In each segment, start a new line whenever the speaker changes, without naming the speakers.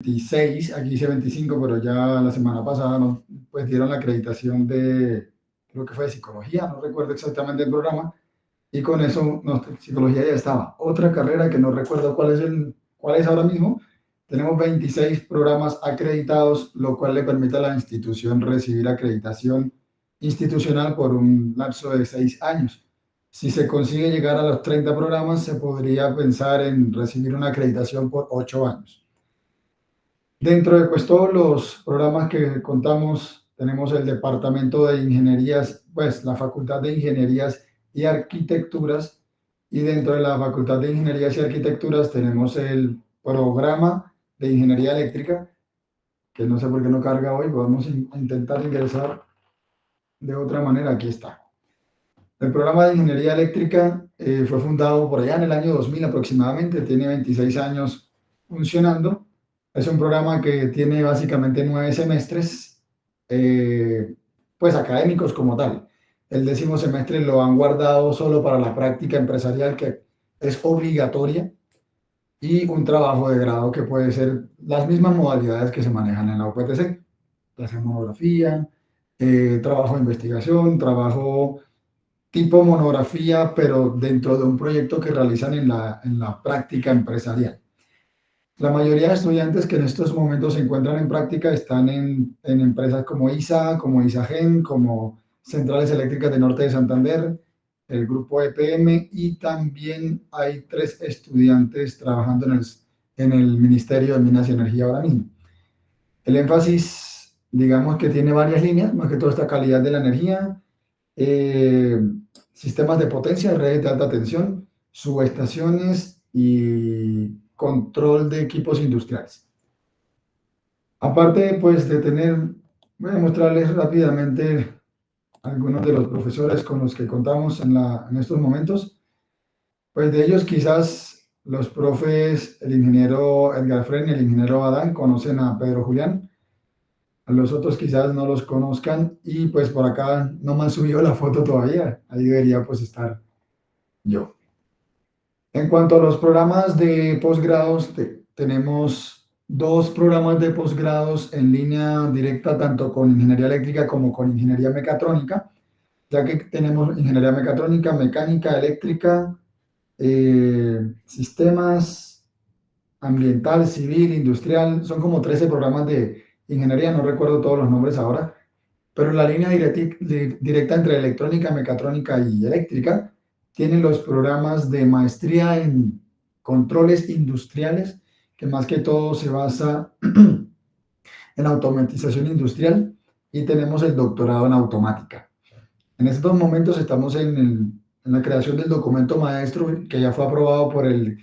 26, aquí dice 25, pero ya la semana pasada pues dieron la acreditación de, creo que fue de psicología, no recuerdo exactamente el programa, y con eso psicología ya estaba. Otra carrera que no recuerdo cuál es ahora mismo, tenemos 26 programas acreditados, lo cual le permite a la institución recibir acreditación institucional por un lapso de 6 años. Si se consigue llegar a los 30 programas, se podría pensar en recibir una acreditación por 8 años. Dentro de pues todos los programas que contamos, tenemos el Departamento de Ingenierías, pues la Facultad de Ingenierías y Arquitecturas, y dentro de la Facultad de Ingenierías y Arquitecturas tenemos el programa de Ingeniería Eléctrica, que no sé por qué no carga hoy, podemos intentar ingresar de otra manera, aquí está. El programa de Ingeniería Eléctrica fue fundado por allá en el año 2000 aproximadamente, tiene 26 años funcionando. Es un programa que tiene básicamente 9 semestres, pues académicos como tal. El 10º semestre lo han guardado solo para la práctica empresarial, que es obligatoria, y un trabajo de grado que puede ser las mismas modalidades que se manejan en la UPTC, ya sea monografía, trabajo de investigación, trabajo tipo monografía, pero dentro de un proyecto que realizan en la práctica empresarial. La mayoría de estudiantes que en estos momentos se encuentran en práctica están en empresas como ISA, como ISAGEN, como Centrales Eléctricas de Norte de Santander, el grupo EPM, y también hay 3 estudiantes trabajando en el Ministerio de Minas y Energía ahora mismo. El énfasis, digamos que tiene varias líneas, más que todo esta calidad de la energía, eh, sistemas de potencia, redes de alta tensión, subestaciones y control de equipos industriales. Aparte, pues, de tener, voy a mostrarles rápidamente algunos de los profesores con los que contamos en estos momentos. Pues de ellos quizás los profes, el ingeniero Edgar Fren y el ingeniero Adán conocen a Pedro Julián. A los otros quizás no los conozcan y pues por acá no me han subido la foto todavía. Ahí debería pues estar yo. En cuanto a los programas de posgrados, tenemos 2 programas de posgrados en línea directa, tanto con ingeniería eléctrica como con ingeniería mecatrónica, ya que tenemos ingeniería mecatrónica, mecánica, eléctrica, sistemas ambiental, civil, industrial, son como 13 programas de ingeniería, no recuerdo todos los nombres ahora, pero la línea directa entre electrónica, mecatrónica y eléctrica tiene los programas de maestría en controles industriales, que más que todo se basa en automatización industrial, y tenemos el doctorado en automática. En estos momentos estamos en la creación del documento maestro que ya fue aprobado por el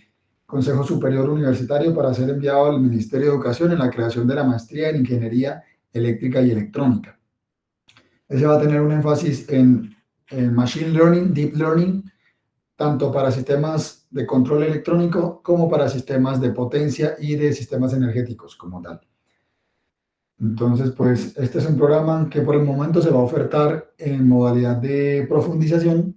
Consejo Superior Universitario para ser enviado al Ministerio de Educación en la creación de la maestría en Ingeniería Eléctrica y Electrónica. Ese va a tener un énfasis en Machine Learning, Deep Learning, tanto para sistemas de control electrónico como para sistemas de potencia y de sistemas energéticos como tal. Entonces, pues este es un programa que por el momento se va a ofertar en modalidad de profundización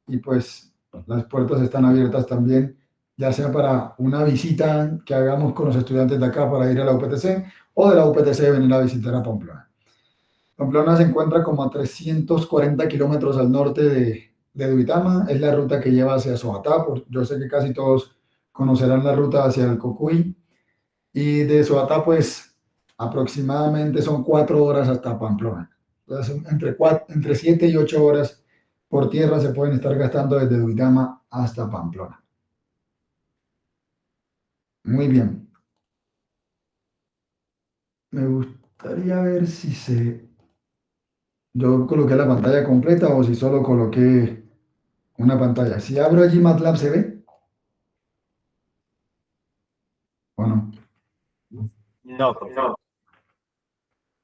y pues las puertas están abiertas también, ya sea para una visita que hagamos con los estudiantes de acá para ir a la UPTC o de la UPTC venir a visitar a Pamplona. Pamplona se encuentra como a 340 kilómetros al norte de Duitama, es la ruta que lleva hacia Soatá, yo sé que casi todos conocerán la ruta hacia el Cocuy, y de Soatá pues aproximadamente son 4 horas hasta Pamplona. Entonces, entre 7 y 8 horas por tierra se pueden estar gastando desde Duitama hasta Pamplona. Muy bien. Me gustaría ver si yo coloqué la pantalla completa o si solo coloqué una pantalla. Si abro allí MATLAB, ¿se ve o no?
No, profe.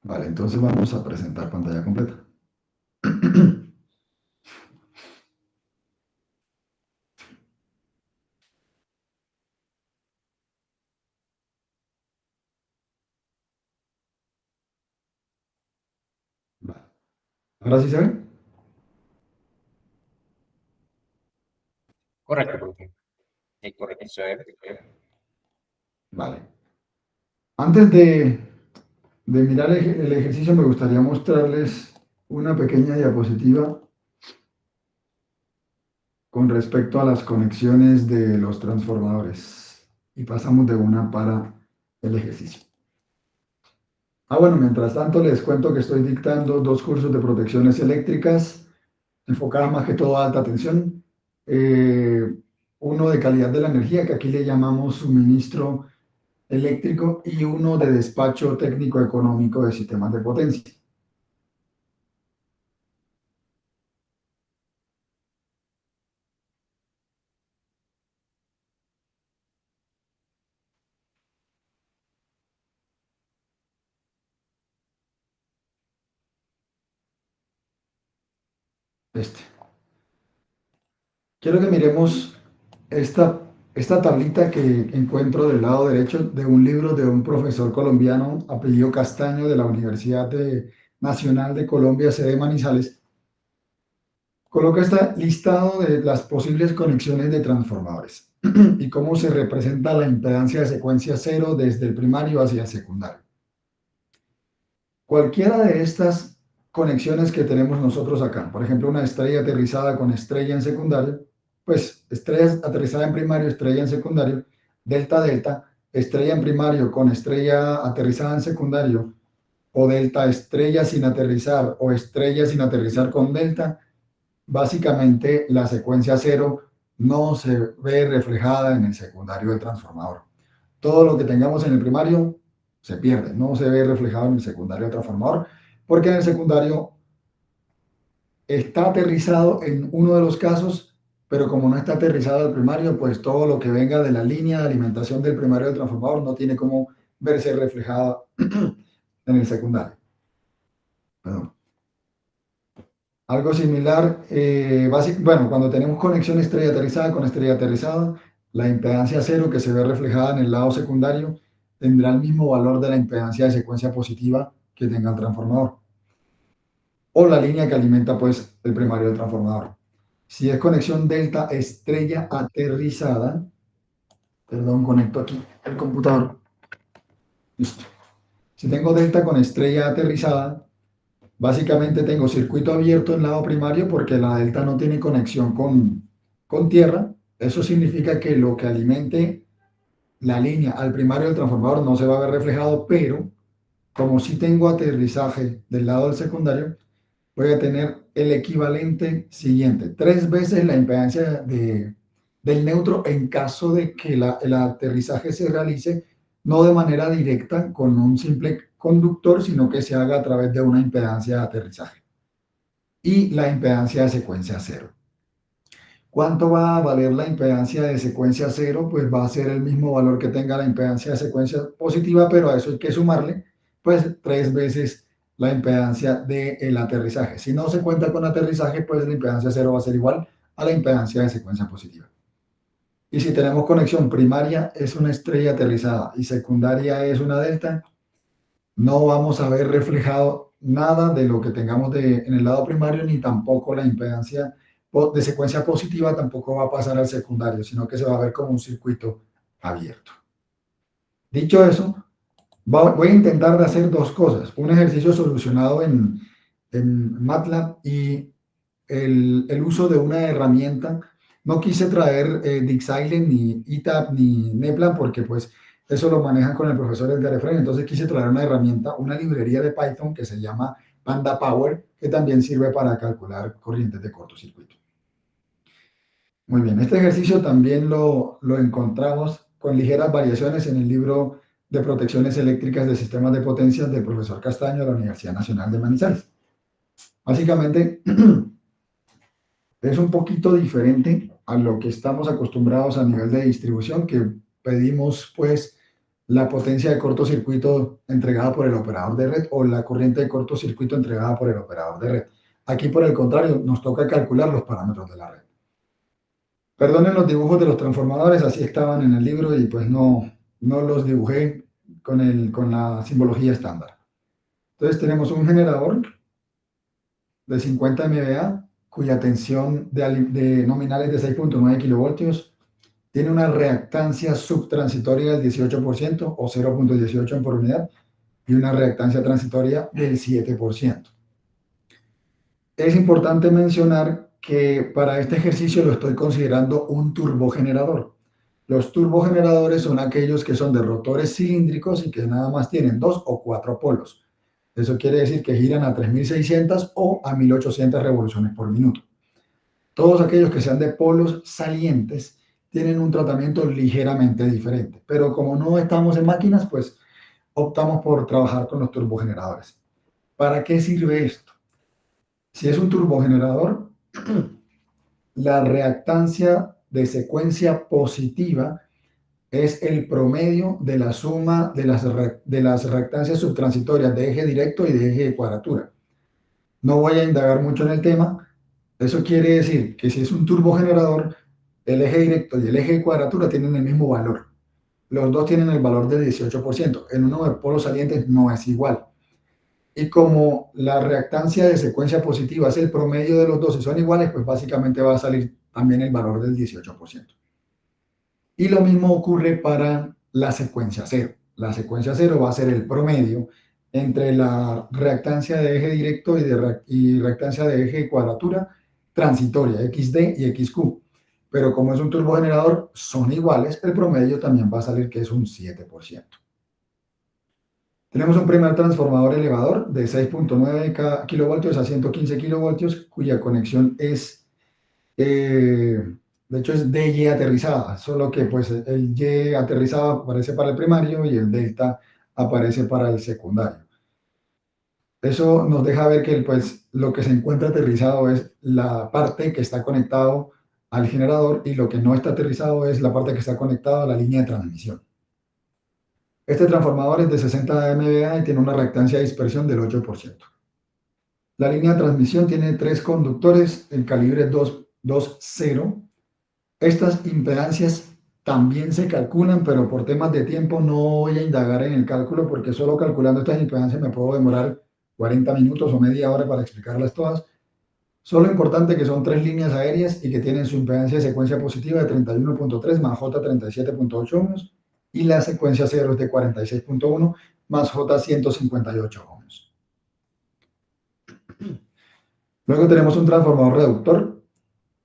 Vale, entonces vamos a presentar pantalla completa. Vale. ¿Ahora sí se ve?
Correcto, profe. Sí, correcto. Se ve.
Vale. Antes de mirar el ejercicio, me gustaría mostrarles una pequeña diapositiva con respecto a las conexiones de los transformadores. Y pasamos de una para el ejercicio. Bueno, mientras tanto les cuento que estoy dictando dos cursos de protecciones eléctricas, enfocadas más que todo a alta tensión. Uno de calidad de la energía, que aquí le llamamos suministro eléctrico, y uno de despacho técnico económico de sistemas de potencia. Este. Quiero que miremos esta tablita que encuentro del lado derecho de un libro de un profesor colombiano, apellido Castaño, de la Universidad Nacional de Colombia, sede Manizales. Coloca este listado de las posibles conexiones de transformadores y cómo se representa la impedancia de secuencia cero desde el primario hacia el secundario. Cualquiera de estas conexiones que tenemos nosotros acá, por ejemplo, una estrella aterrizada con estrella en secundario, pues estrella aterrizada en primario, estrella en secundario, delta, delta, estrella en primario con estrella aterrizada en secundario, o delta estrella sin aterrizar, o estrella sin aterrizar con delta, básicamente la secuencia cero no se ve reflejada en el secundario del transformador. Todo lo que tengamos en el primario se pierde, no se ve reflejado en el secundario del transformador, porque en el secundario está aterrizado en uno de los casos, pero como no está aterrizado el primario, pues todo lo que venga de la línea de alimentación del primario del transformador no tiene cómo verse reflejado en el secundario. Perdón. Algo similar, bueno, cuando tenemos conexión estrella aterrizada con estrella aterrizada, la impedancia cero que se ve reflejada en el lado secundario tendrá el mismo valor de la impedancia de secuencia positiva que tenga el transformador, o la línea que alimenta pues el primario del transformador. Si es conexión delta estrella aterrizada, perdón, conecto aquí el computador. Listo. Si tengo delta con estrella aterrizada, básicamente tengo circuito abierto en lado primario porque la delta no tiene conexión con tierra. Eso significa que lo que alimente la línea al primario del transformador no se va a ver reflejado, pero como si tengo aterrizaje del lado del secundario, voy a tener el equivalente siguiente: 3 veces la impedancia del neutro en caso de que el aterrizaje se realice no de manera directa con un simple conductor, sino que se haga a través de una impedancia de aterrizaje. Y la impedancia de secuencia cero. ¿Cuánto va a valer la impedancia de secuencia cero? Pues va a ser el mismo valor que tenga la impedancia de secuencia positiva, pero a eso hay que sumarle pues 3 veces la impedancia del aterrizaje. Si no se cuenta con aterrizaje, pues la impedancia cero va a ser igual a la impedancia de secuencia positiva. Y si tenemos conexión primaria es una estrella aterrizada y secundaria es una delta, no vamos a ver reflejado nada de lo que tengamos en el lado primario, ni tampoco la impedancia de secuencia positiva tampoco va a pasar al secundario, sino que se va a ver como un circuito abierto. Dicho eso, voy a intentar de hacer dos cosas: un ejercicio solucionado en MATLAB y el uso de una herramienta. No quise traer Dixilent, ni ETAP, ni Neplan, porque pues eso lo manejan con el profesor Edgar Efraín. Entonces quise traer una herramienta, una librería de Python que se llama Panda Power, que también sirve para calcular corrientes de cortocircuito. Muy bien, este ejercicio también lo encontramos con ligeras variaciones en el libro de protecciones eléctricas de sistemas de potencias del profesor Castaño de la Universidad Nacional de Manizales. Básicamente es un poquito diferente a lo que estamos acostumbrados a nivel de distribución, que pedimos pues la potencia de cortocircuito entregada por el operador de red o la corriente de cortocircuito entregada por el operador de red. Aquí, por el contrario, nos toca calcular los parámetros de la red. Perdonen los dibujos de los transformadores, así estaban en el libro y pues no los dibujé con la simbología estándar. Entonces tenemos un generador de 50 MVA cuya tensión de nominal es de 6.9 kilovoltios tiene una reactancia subtransitoria del 18% o 0,18 en por unidad y una reactancia transitoria del 7%. Es importante mencionar que para este ejercicio lo estoy considerando un turbogenerador. Los turbogeneradores son aquellos que son de rotores cilíndricos y que nada más tienen 2 o 4 polos. Eso quiere decir que giran a 3600 o a 1800 revoluciones por minuto. Todos aquellos que sean de polos salientes tienen un tratamiento ligeramente diferente, pero como no estamos en máquinas, pues optamos por trabajar con los turbogeneradores. ¿Para qué sirve esto? Si es un turbogenerador, la reactancia de secuencia positiva es el promedio de la suma de las reactancias subtransitorias de eje directo y de eje de cuadratura. No voy a indagar mucho en el tema. Eso quiere decir que si es un turbogenerador, el eje directo y el eje de cuadratura tienen el mismo valor. Los dos tienen el valor del 18%. En uno de polos salientes no es igual. Y como la reactancia de secuencia positiva es el promedio de los dos y son iguales, pues básicamente va a salir también el valor del 18%. Y lo mismo ocurre para la secuencia cero. La secuencia cero va a ser el promedio entre la reactancia de eje directo y reactancia de eje de cuadratura transitoria, XD y XQ. Pero como es un turbogenerador, son iguales, el promedio también va a salir que es un 7%. Tenemos un primer transformador elevador de 6.9 kilovoltios a 115 kilovoltios, cuya conexión es de hecho es DY aterrizada, solo que pues el Y aterrizado aparece para el primario y el delta aparece para el secundario. Eso nos deja ver que pues, lo que se encuentra aterrizado es la parte que está conectado al generador y lo que no está aterrizado es la parte que está conectada a la línea de transmisión. Este transformador es de 60 MVA y tiene una reactancia de dispersión del 8%. La línea de transmisión tiene 3 conductores en calibre 2.0. Estas impedancias también se calculan, pero por temas de tiempo no voy a indagar en el cálculo porque solo calculando estas impedancias me puedo demorar 40 minutos o media hora para explicarlas todas. Solo importante que son 3 líneas aéreas y que tienen su impedancia de secuencia positiva de 31.3 más J 37.8 ohms y la secuencia cero es de 46.1 más J 158 ohms. Luego tenemos un transformador reductor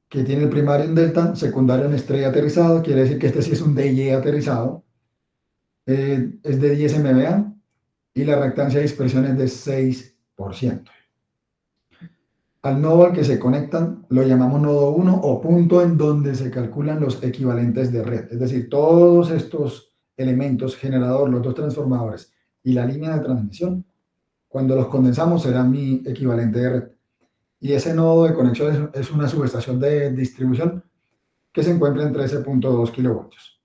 que tiene el primario en delta, secundario en estrella aterrizado, quiere decir que este sí es un DY aterrizado, es de 10 MVA y la reactancia de dispersión es de 6%. Al nodo al que se conectan lo llamamos nodo 1 o punto en donde se calculan los equivalentes de red, es decir, todos estos elementos, generador, los dos transformadores y la línea de transmisión, cuando los condensamos será mi equivalente de red. Y ese nodo de conexión es una subestación de distribución que se encuentra en 13.2 kilovoltios.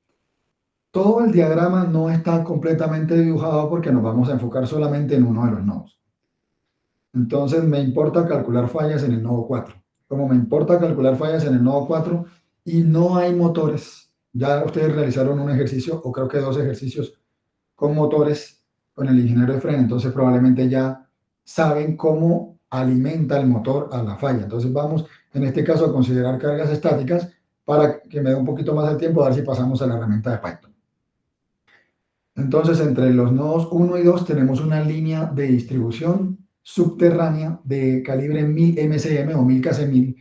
Todo el diagrama no está completamente dibujado porque nos vamos a enfocar solamente en uno de los nodos. Entonces me importa calcular fallas en el nodo 4. Como me importa calcular fallas en el nodo 4 y no hay motores, ya ustedes realizaron un ejercicio o creo que 2 ejercicios con motores con el ingeniero de freno, entonces probablemente ya saben cómo alimenta el motor a la falla. Entonces vamos en este caso a considerar cargas estáticas para que me dé un poquito más de tiempo a ver si pasamos a la herramienta de Python. Entonces, entre los nodos 1 y 2 tenemos una línea de distribución subterránea de calibre 1000 MCM o 1000 kc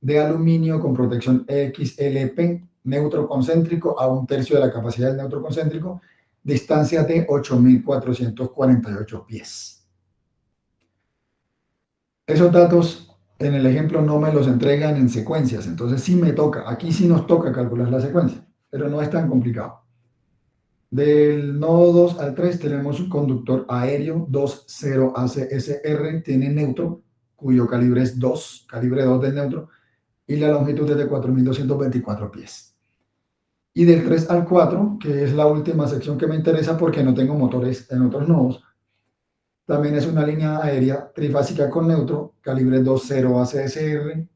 de aluminio con protección XLP, neutro concéntrico a 1/3 de la capacidad del neutro concéntrico, distancia de 8.448 pies. Esos datos en el ejemplo no me los entregan en secuencias, entonces sí me toca, aquí sí nos toca calcular la secuencia, pero no es tan complicado. Del nodo 2 al 3 tenemos un conductor aéreo 20 ACSR, tiene neutro, cuyo calibre es 2, calibre 2 del neutro, y la longitud es de 4.224 pies. Y del 3 al 4, que es la última sección que me interesa porque no tengo motores en otros nodos, también es una línea aérea trifásica con neutro, calibre 20 ACSR,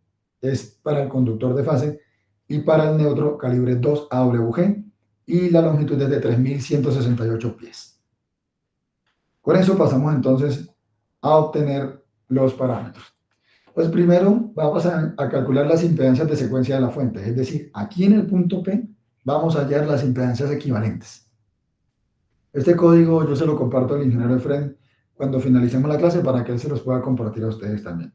es para el conductor de fase, y para el neutro, calibre 2 AWG, y la longitud es de 3.168 pies. Con eso pasamos entonces a obtener los parámetros. Pues primero vamos a calcular las impedancias de secuencia de la fuente, es decir, aquí en el punto P vamos a hallar las impedancias equivalentes. Este código yo se lo comparto al ingeniero Efren cuando finalicemos la clase para que él se los pueda compartir a ustedes también.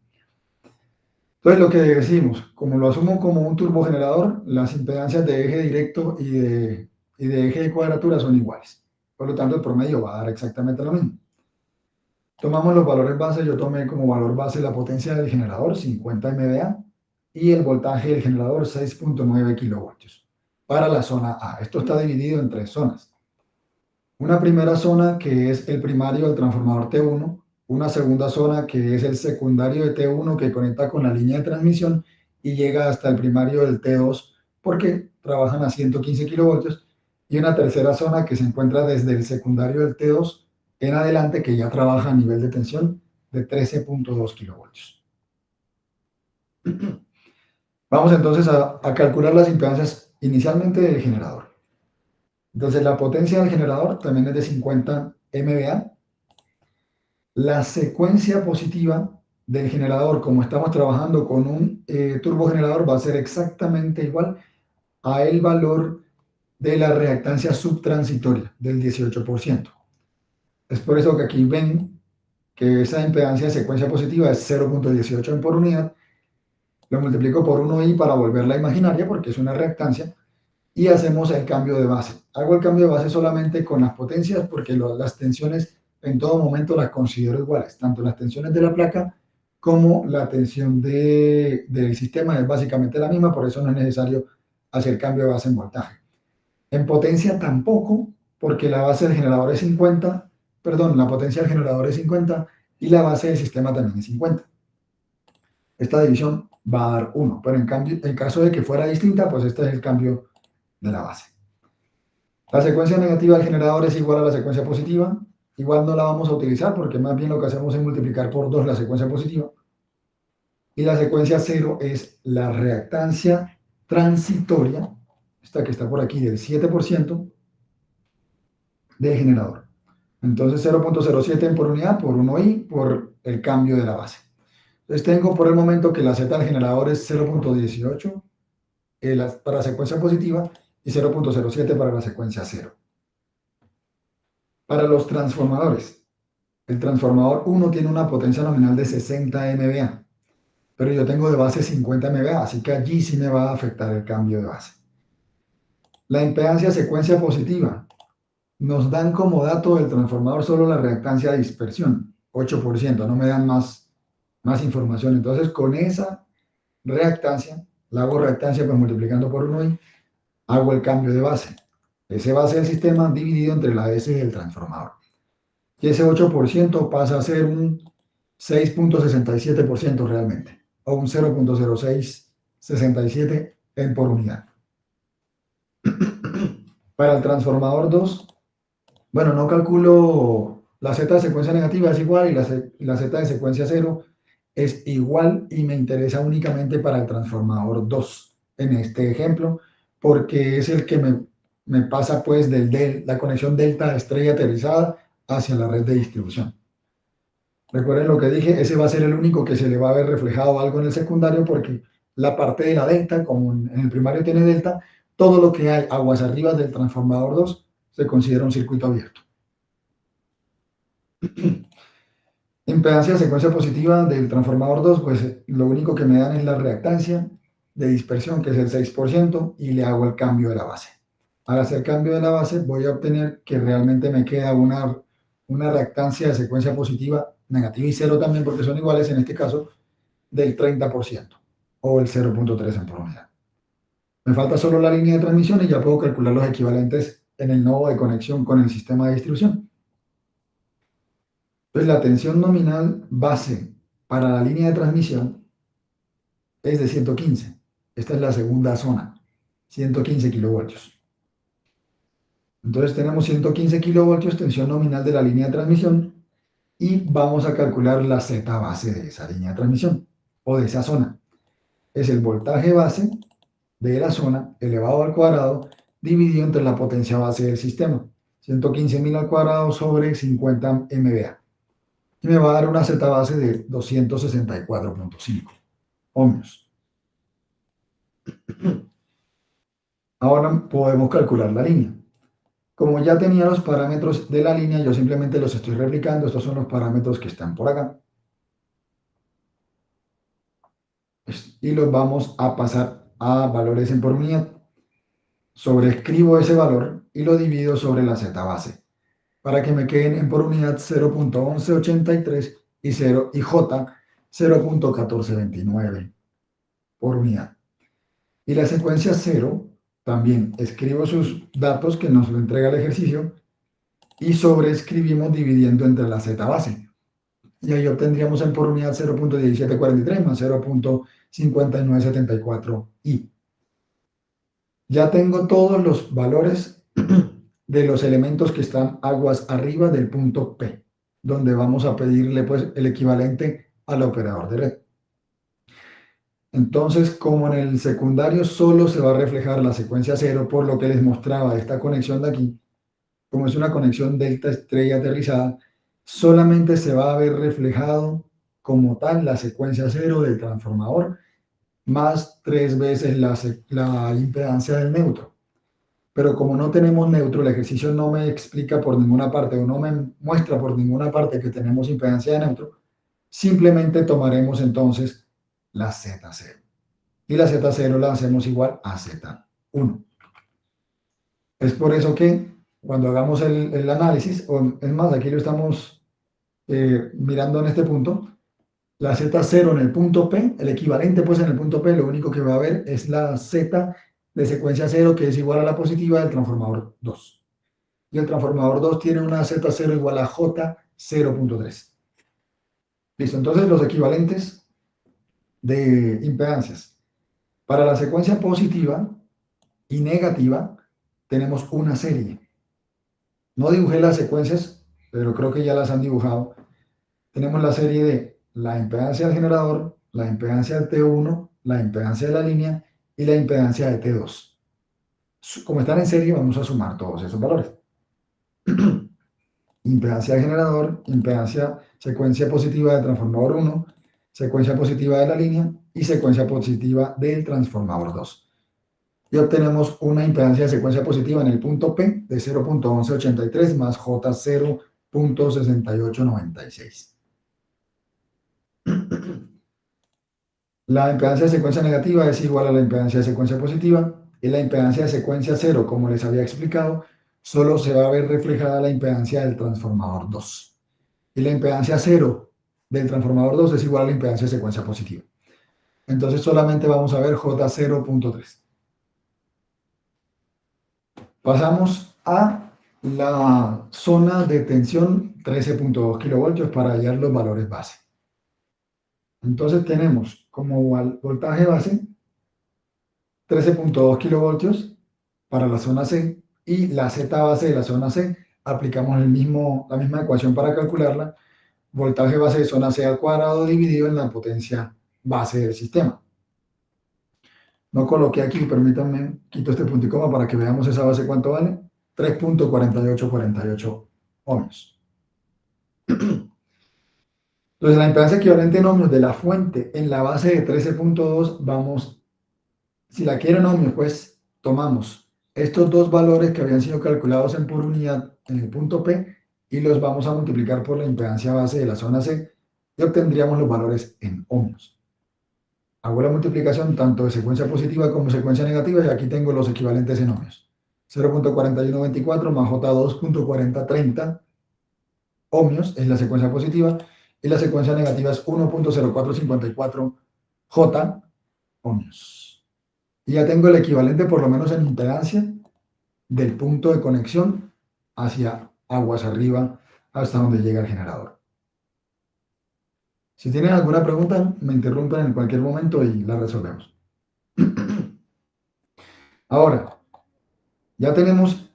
Entonces, lo que decimos, como lo asumo como un turbogenerador, las impedancias de eje directo y de eje de cuadratura son iguales. Por lo tanto, el promedio va a dar exactamente lo mismo. Tomamos los valores base, yo tomé como valor base la potencia del generador, 50 MVA, y el voltaje del generador, 6.9 kilovoltios, para la zona A. Esto está dividido en tres zonas. Una primera zona que es el primario del transformador T1, una segunda zona que es el secundario de T1 que conecta con la línea de transmisión y llega hasta el primario del T2 porque trabajan a 115 kilovoltios, y una tercera zona que se encuentra desde el secundario del T2 en adelante que ya trabaja a nivel de tensión de 13.2 kilovoltios. Vamos entonces a calcular las impedancias inicialmente del generador. Entonces la potencia del generador también es de 50 MVA. La secuencia positiva del generador, como estamos trabajando con un turbogenerador, va a ser exactamente igual a el valor de la reactancia subtransitoria del 18%. Es por eso que aquí ven que esa impedancia de secuencia positiva es 0.18 por unidad. Lo multiplico por 1i para volverla imaginaria porque es una reactancia y hacemos el cambio de base. Hago el cambio de base solamente con las potencias porque las tensiones en todo momento las considero iguales, tanto las tensiones de la placa como la tensión del sistema es básicamente la misma, por eso no es necesario hacer cambio de base en voltaje. En potencia tampoco, porque la base del generador es 50, perdón, la potencia del generador es 50 y la base del sistema también es 50. Esta división va a dar 1, pero en cambio, en caso de que fuera distinta, pues este es el cambio de la base. La secuencia negativa del generador es igual a la secuencia positiva. Igual no la vamos a utilizar porque más bien lo que hacemos es multiplicar por 2 la secuencia positiva. Y la secuencia 0 es la reactancia transitoria, esta que está por aquí del 7% del generador. Entonces 0.07 por unidad por 1i por el cambio de la base. Entonces tengo por el momento que la Z del generador es 0.18 para la secuencia positiva y 0.07 para la secuencia 0. Para los transformadores, el transformador 1 tiene una potencia nominal de 60 MVA, pero yo tengo de base 50 MVA, así que allí sí me va a afectar el cambio de base. La impedancia secuencia positiva nos dan como dato del transformador solo la reactancia de dispersión, 8%, no me dan más información. Entonces con esa reactancia, la hago reactancia pues multiplicando por 1 y hago el cambio de base. Ese base del sistema dividido entre la S del transformador. Y ese 8% pasa a ser un 6.67% realmente, o un 0.0667 en por unidad. Para el transformador 2, bueno, no calculo la Z de secuencia negativa, es igual, y la Z de secuencia 0 es igual, y me interesa únicamente para el transformador 2 en este ejemplo, porque es el que me pasa pues la conexión delta estrella aterrizada hacia la red de distribución. Recuerden lo que dije, ese va a ser el único que se le va a ver reflejado algo en el secundario porque la parte de la delta, como en el primario tiene delta, todo lo que hay aguas arriba del transformador 2 se considera un circuito abierto. Impedancia de secuencia positiva del transformador 2, pues lo único que me dan es la reactancia de dispersión, que es el 6%, y le hago el cambio de la base. Al hacer cambio de la base voy a obtener que realmente me queda una reactancia de secuencia positiva, negativa y 0 también, porque son iguales en este caso, del 30% o el 0.3 en por unidad. Me falta solo la línea de transmisión y ya puedo calcular los equivalentes en el nodo de conexión con el sistema de distribución. Entonces la tensión nominal base para la línea de transmisión es de 115. Esta es la segunda zona, 115 kilovoltios. Entonces tenemos 115 kilovoltios, tensión nominal de la línea de transmisión, y vamos a calcular la Z base de esa línea de transmisión o de esa zona. Es el voltaje base de la zona elevado al cuadrado dividido entre la potencia base del sistema, 115.000 al cuadrado sobre 50 MVA. Y me va a dar una Z base de 264.5 ohmios. Ahora podemos calcular la línea. Como ya tenía los parámetros de la línea, yo simplemente los estoy replicando. Estos son los parámetros que están por acá. Y los vamos a pasar a valores en por unidad. Sobreescribo ese valor y lo divido sobre la z base para que me queden en por unidad 0.1183 y 0 y j 0.1429 por unidad. Y la secuencia 0, también escribo sus datos que nos lo entrega el ejercicio y sobreescribimos dividiendo entre la z base. Y ahí obtendríamos en por unidad 0.1743 más 0.5974 y ya tengo todos los valores de los elementos que están aguas arriba del punto P, donde vamos a pedirle pues el equivalente al operador de red. Entonces, como en el secundario solo se va a reflejar la secuencia 0, por lo que les mostraba esta conexión de aquí, como es una conexión delta estrella aterrizada, solamente se va a ver reflejado como tal la secuencia 0 del transformador, más 3 veces la impedancia del neutro. Pero como no tenemos neutro, el ejercicio no me explica por ninguna parte o no me muestra por ninguna parte que tenemos impedancia de neutro, simplemente tomaremos entonces la Z0. Y la Z0 la hacemos igual a Z1. Es por eso que cuando hagamos el análisis, o es más, aquí lo estamos mirando en este punto, la Z0 en el punto P, el equivalente pues en el punto P, lo único que va a haber es la Z de secuencia 0 que es igual a la positiva del transformador 2. Y el transformador 2 tiene una Z0 igual a J0.3. Listo, entonces los equivalentes de impedancias. Para la secuencia positiva y negativa tenemos una serie. No dibujé las secuencias, pero creo que ya las han dibujado. Tenemos la serie de la impedancia del generador, la impedancia del T1, la impedancia de la línea y la impedancia de T2. Como están en serie, vamos a sumar todos esos valores. Impedancia del generador, impedancia, secuencia positiva del transformador 1, secuencia positiva de la línea y secuencia positiva del transformador 2. Y obtenemos una impedancia de secuencia positiva en el punto P de 0.1183 más J 0.6896. La impedancia de secuencia negativa es igual a la impedancia de secuencia positiva y la impedancia de secuencia 0, como les había explicado, solo se va a ver reflejada la impedancia del transformador 2. Y la impedancia 0 del transformador 2 es igual a la impedancia de secuencia positiva. Entonces solamente vamos a ver J0.3. Pasamos a la zona de tensión 13.2 kilovoltios para hallar los valores base. Entonces tenemos como voltaje base 13.2 kilovoltios para la zona C y la Z base de la zona C. Aplicamos la misma ecuación para calcularla. Voltaje base de zona C al cuadrado dividido en la potencia base del sistema. No coloqué aquí, permítanme, quito este punto y coma para que veamos esa base cuánto vale. 3.4848 ohmios. Entonces, la impedancia equivalente en ohmios de la fuente en la base de 13.2, vamos, si la quieren ohmios, pues tomamos estos dos valores que habían sido calculados en por unidad en el punto P y los vamos a multiplicar por la impedancia base de la zona C y obtendríamos los valores en ohmios. Hago la multiplicación tanto de secuencia positiva como secuencia negativa y aquí tengo los equivalentes en ohmios. 0.4124 más J2.4030 ohmios es la secuencia positiva y la secuencia negativa es 1.0454 J ohmios. Y ya tengo el equivalente por lo menos en impedancia del punto de conexión hacia aguas arriba hasta donde llega el generador. Si tienen alguna pregunta, me interrumpen en cualquier momento y la resolvemos. Ahora, ya tenemos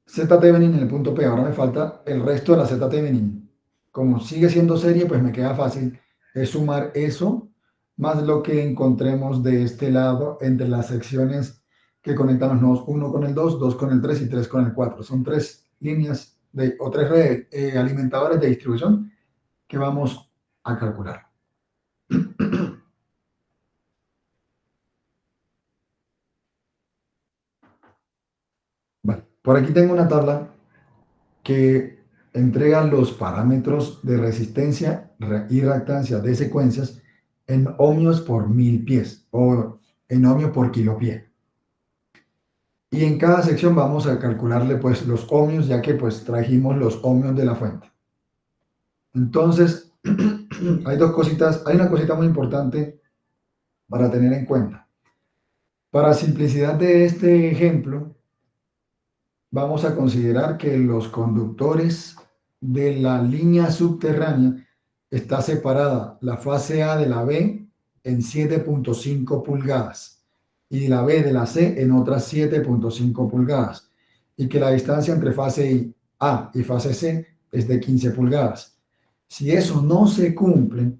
Z Thevenin en el punto P. Ahora me falta el resto de la Z Thevenin. Como sigue siendo serie, pues me queda fácil. Es sumar eso más lo que encontremos de este lado entre las secciones que conectan los nodos 1 con el 2, 2 con el 3 y 3 con el 4. Son tres líneas o tres redes, alimentadores de distribución que vamos a calcular. Por aquí tengo una tabla que entrega los parámetros de resistencia y reactancia de secuencias en ohmios por 1000 pies o en ohmio por kilopie. Y en cada sección vamos a calcularle pues los ohmios, ya que pues trajimos los ohmios de la fuente. Entonces, hay una cosita muy importante para tener en cuenta. Para simplicidad de este ejemplo, vamos a considerar que los conductores de la línea subterránea está separada la fase A de la B en 7.5 pulgadas y la B de la C en otras 7.5 pulgadas y que la distancia entre fase A y fase C es de 15 pulgadas. Si eso no se cumple,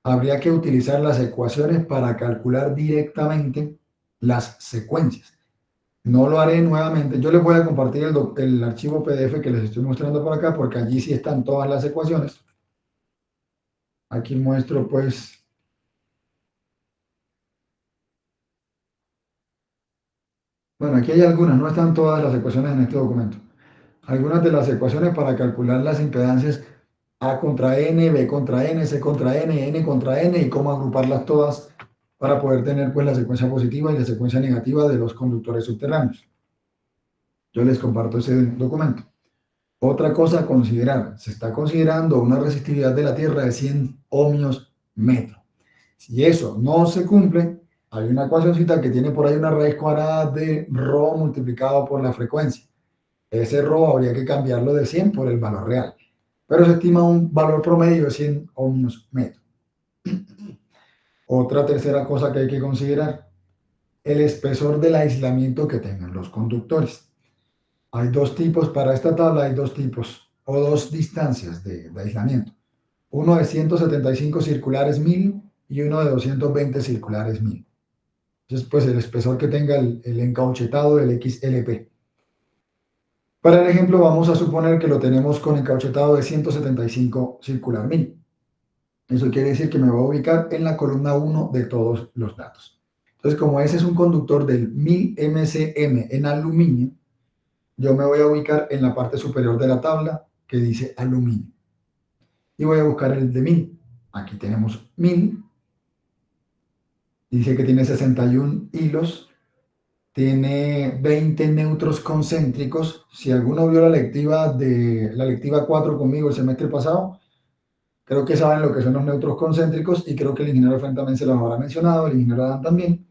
habría que utilizar las ecuaciones para calcular directamente las secuencias. No lo haré nuevamente. Yo les voy a compartir el archivo PDF que les estoy mostrando por acá, porque allí sí están todas las ecuaciones. Aquí muestro, pues, bueno, aquí hay algunas, no están todas las ecuaciones en este documento. Algunas de las ecuaciones para calcular las impedancias A contra N, B contra N, C contra N, N contra N y cómo agruparlas todas para poder tener pues la secuencia positiva y la secuencia negativa de los conductores subterráneos. Yo les comparto ese documento. Otra cosa a considerar, se está considerando una resistividad de la Tierra de 100 ohmios metro. Si eso no se cumple, hay una ecuacióncita que tiene por ahí una raíz cuadrada de ρ multiplicado por la frecuencia. Ese ρ habría que cambiarlo de 100 por el valor real, pero se estima un valor promedio de 100 ohmios metro. Otra tercera cosa que hay que considerar, el espesor del aislamiento que tengan los conductores. Hay dos tipos, para esta tabla hay dos tipos o dos distancias de aislamiento. Uno de 175 circulares 1000 y uno de 220 circulares 1000. Entonces, pues el espesor que tenga el encauchetado del XLP. Para el ejemplo, vamos a suponer que lo tenemos con encauchetado de 175 circular 1000. Eso quiere decir que me va a ubicar en la columna 1 de todos los datos. Entonces, como ese es un conductor del 1000 MCM en aluminio, yo me voy a ubicar en la parte superior de la tabla que dice aluminio. Y voy a buscar el de 1000. Aquí tenemos 1000. Dice que tiene 61 hilos. Tiene 20 neutros concéntricos. Si alguno vio la lectiva 4 conmigo el semestre pasado, creo que saben lo que son los neutros concéntricos y creo que el ingeniero Fran también se los habrá mencionado, el ingeniero Adán también.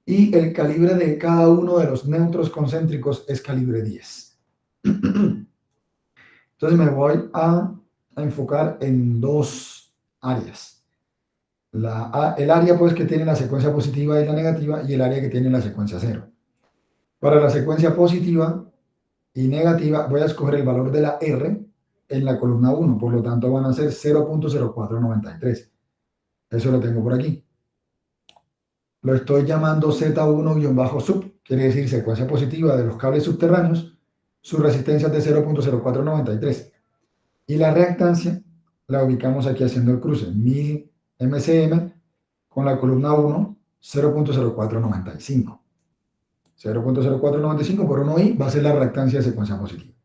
Y el calibre de cada uno de los neutros concéntricos es calibre 10. Entonces me voy a enfocar en dos áreas. El área pues que tiene la secuencia positiva y la negativa y el área que tiene la secuencia cero. Para la secuencia positiva y negativa voy a escoger el valor de la R en la columna 1, por lo tanto van a ser 0.0493. Eso lo tengo por aquí. Lo estoy llamando Z1-sub, quiere decir secuencia positiva de los cables subterráneos, su resistencia es de 0.0493. Y la reactancia la ubicamos aquí haciendo el cruce, 1000 MCM con la columna 1, 0.0495. 0.0495 por 1i va a ser la reactancia de secuencia positiva.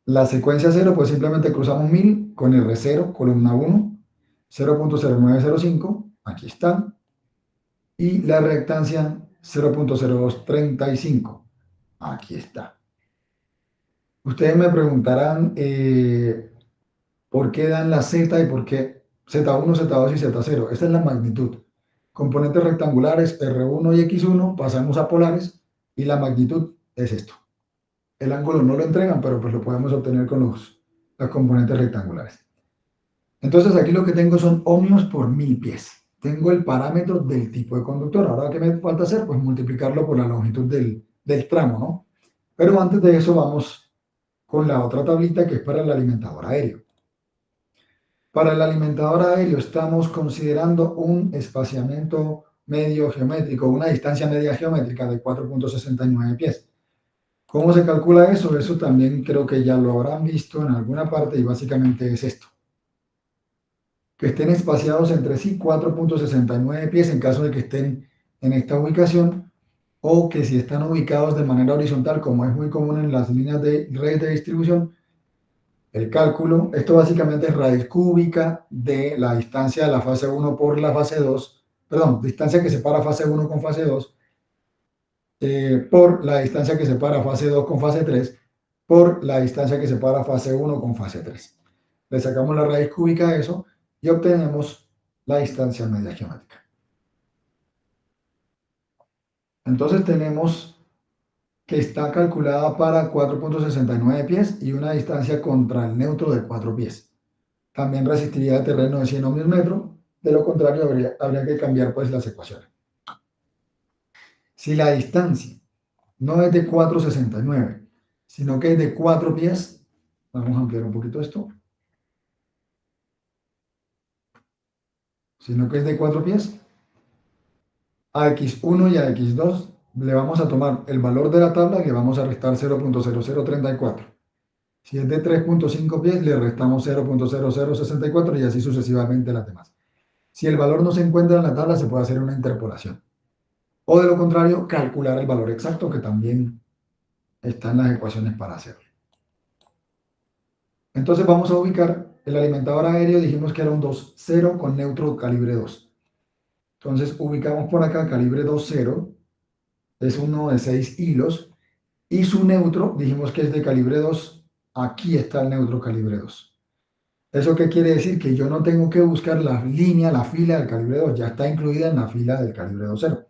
La secuencia 0, pues simplemente cruzamos 1000 con R0, columna 1, 0.0905, aquí está, y la reactancia 0.0235, aquí está. Ustedes me preguntarán por qué dan la Z y por qué Z1, Z2 y Z0. Esta es la magnitud. Componentes rectangulares R1 y X1 pasamos a polares y la magnitud es esto. El ángulo no lo entregan, pero pues lo podemos obtener con los componentes rectangulares. Entonces aquí lo que tengo son ohmios por 1000 pies. Tengo el parámetro del tipo de conductor. Ahora, ¿qué me falta hacer? Pues multiplicarlo por la longitud del tramo, ¿no? Pero antes de eso vamos con la otra tablita que es para el alimentador aéreo. Para el alimentador aéreo estamos considerando un espaciamiento medio geométrico, una distancia media geométrica de 4.69 pies. ¿Cómo se calcula eso? Eso también creo que ya lo habrán visto en alguna parte y básicamente es esto. Que estén espaciados entre sí 4.69 pies en caso de que estén en esta ubicación o que si están ubicados de manera horizontal, como es muy común en las líneas de redes de distribución, el cálculo, esto básicamente es raíz cúbica de la distancia de la fase 1 por la fase 2, perdón, distancia que separa fase 1 con fase 2, por la distancia que separa fase 2 con fase 3, por la distancia que separa fase 1 con fase 3. Le sacamos la raíz cúbica de eso y obtenemos la distancia media geométrica. Entonces tenemos que está calculada para 4.69 pies y una distancia contra el neutro de 4 pies. También resistividad de terreno de 100 ohmios metro. De lo contrario, habría que cambiar pues las ecuaciones. Si la distancia no es de 4.69, sino que es de 4 pies, vamos a ampliar un poquito esto, sino que es de 4 pies, a x1 y a x2 le vamos a tomar el valor de la tabla y le vamos a restar 0.0034. Si es de 3.5 pies, le restamos 0.0064 y así sucesivamente las demás. Si el valor no se encuentra en la tabla, se puede hacer una interpolación. O de lo contrario, calcular el valor exacto, que también está en las ecuaciones para hacerlo. Entonces vamos a ubicar el alimentador aéreo, dijimos que era un 2.0 con neutro calibre 2. Entonces ubicamos por acá calibre 2.0, es uno de 6 hilos, y su neutro, dijimos que es de calibre 2, aquí está el neutro calibre 2. ¿Eso qué quiere decir? Que yo no tengo que buscar la línea, la fila del calibre 2, ya está incluida en la fila del calibre 2.0.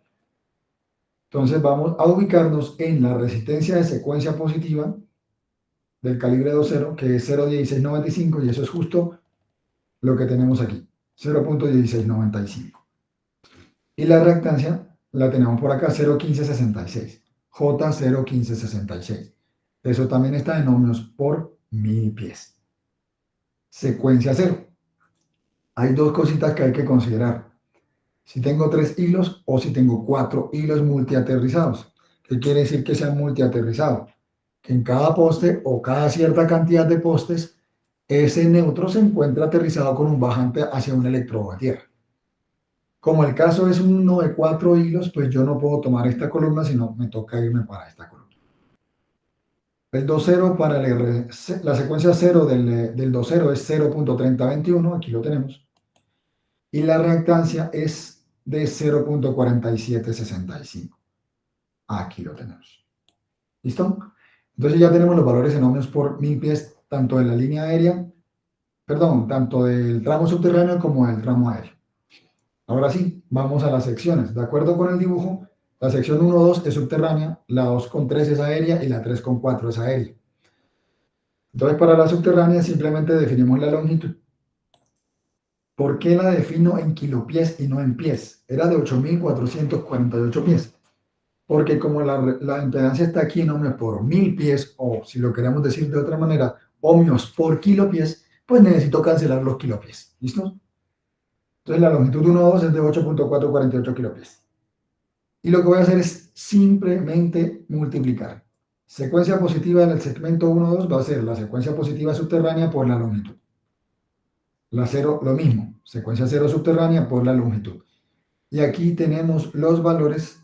Entonces vamos a ubicarnos en la resistencia de secuencia positiva del calibre 2.0, que es 0.1695, y eso es justo lo que tenemos aquí, 0.1695. Y la reactancia la tenemos por acá, 0.1566, J0.1566. Eso también está en ohmios por 1000 pies. Secuencia 0. Hay dos cositas que hay que considerar. Si tengo 3 hilos o si tengo 4 hilos multiaterrizados. ¿Qué quiere decir que sean multiaterrizados? Que en cada poste o cada cierta cantidad de postes, ese neutro se encuentra aterrizado con un bajante hacia un electrodo de tierra. Como el caso es uno de 4 hilos, pues yo no puedo tomar esta columna, sino me toca irme para esta columna. El 2.0 para la secuencia 0 del 2.0 es 0.3021, aquí lo tenemos. Y la reactancia es de 0.4765. Aquí lo tenemos. ¿Listo? Entonces ya tenemos los valores en ohmios por 1000 pies, tanto de la línea aérea, perdón, tanto del tramo subterráneo como del tramo aéreo. Ahora sí, vamos a las secciones. De acuerdo con el dibujo, la sección 1-2 es subterránea, la 2,3 es aérea y la 3,4 es aérea. Entonces, para la subterránea simplemente definimos la longitud. ¿Por qué la defino en kilopies y no en pies? Era de 8.448 pies. Porque como la impedancia está aquí en ohmios por 1000 pies, o si lo queremos decir de otra manera, ohmios por kilopies, pues necesito cancelar los kilopies. ¿Listo? Entonces la longitud 1-2 es de 8.448 kilopies. Y lo que voy a hacer es simplemente multiplicar. Secuencia positiva en el segmento 1-2 va a ser la secuencia positiva subterránea por la longitud. La 0, lo mismo, secuencia 0 subterránea por la longitud. Y aquí tenemos los valores,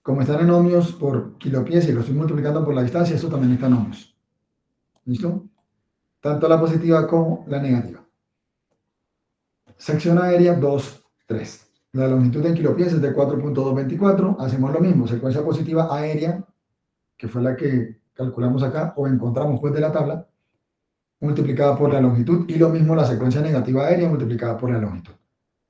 como están en ohmios por kilopies y lo estoy multiplicando por la distancia, esto también está en ohmios. ¿Listo? Tanto la positiva como la negativa. Sección aérea 2, 3. La longitud en kilopies es de 4.224. Hacemos lo mismo, secuencia positiva aérea, que fue la que calculamos acá o encontramos pues de la tabla, multiplicada por la longitud, y lo mismo la secuencia negativa aérea multiplicada por la longitud.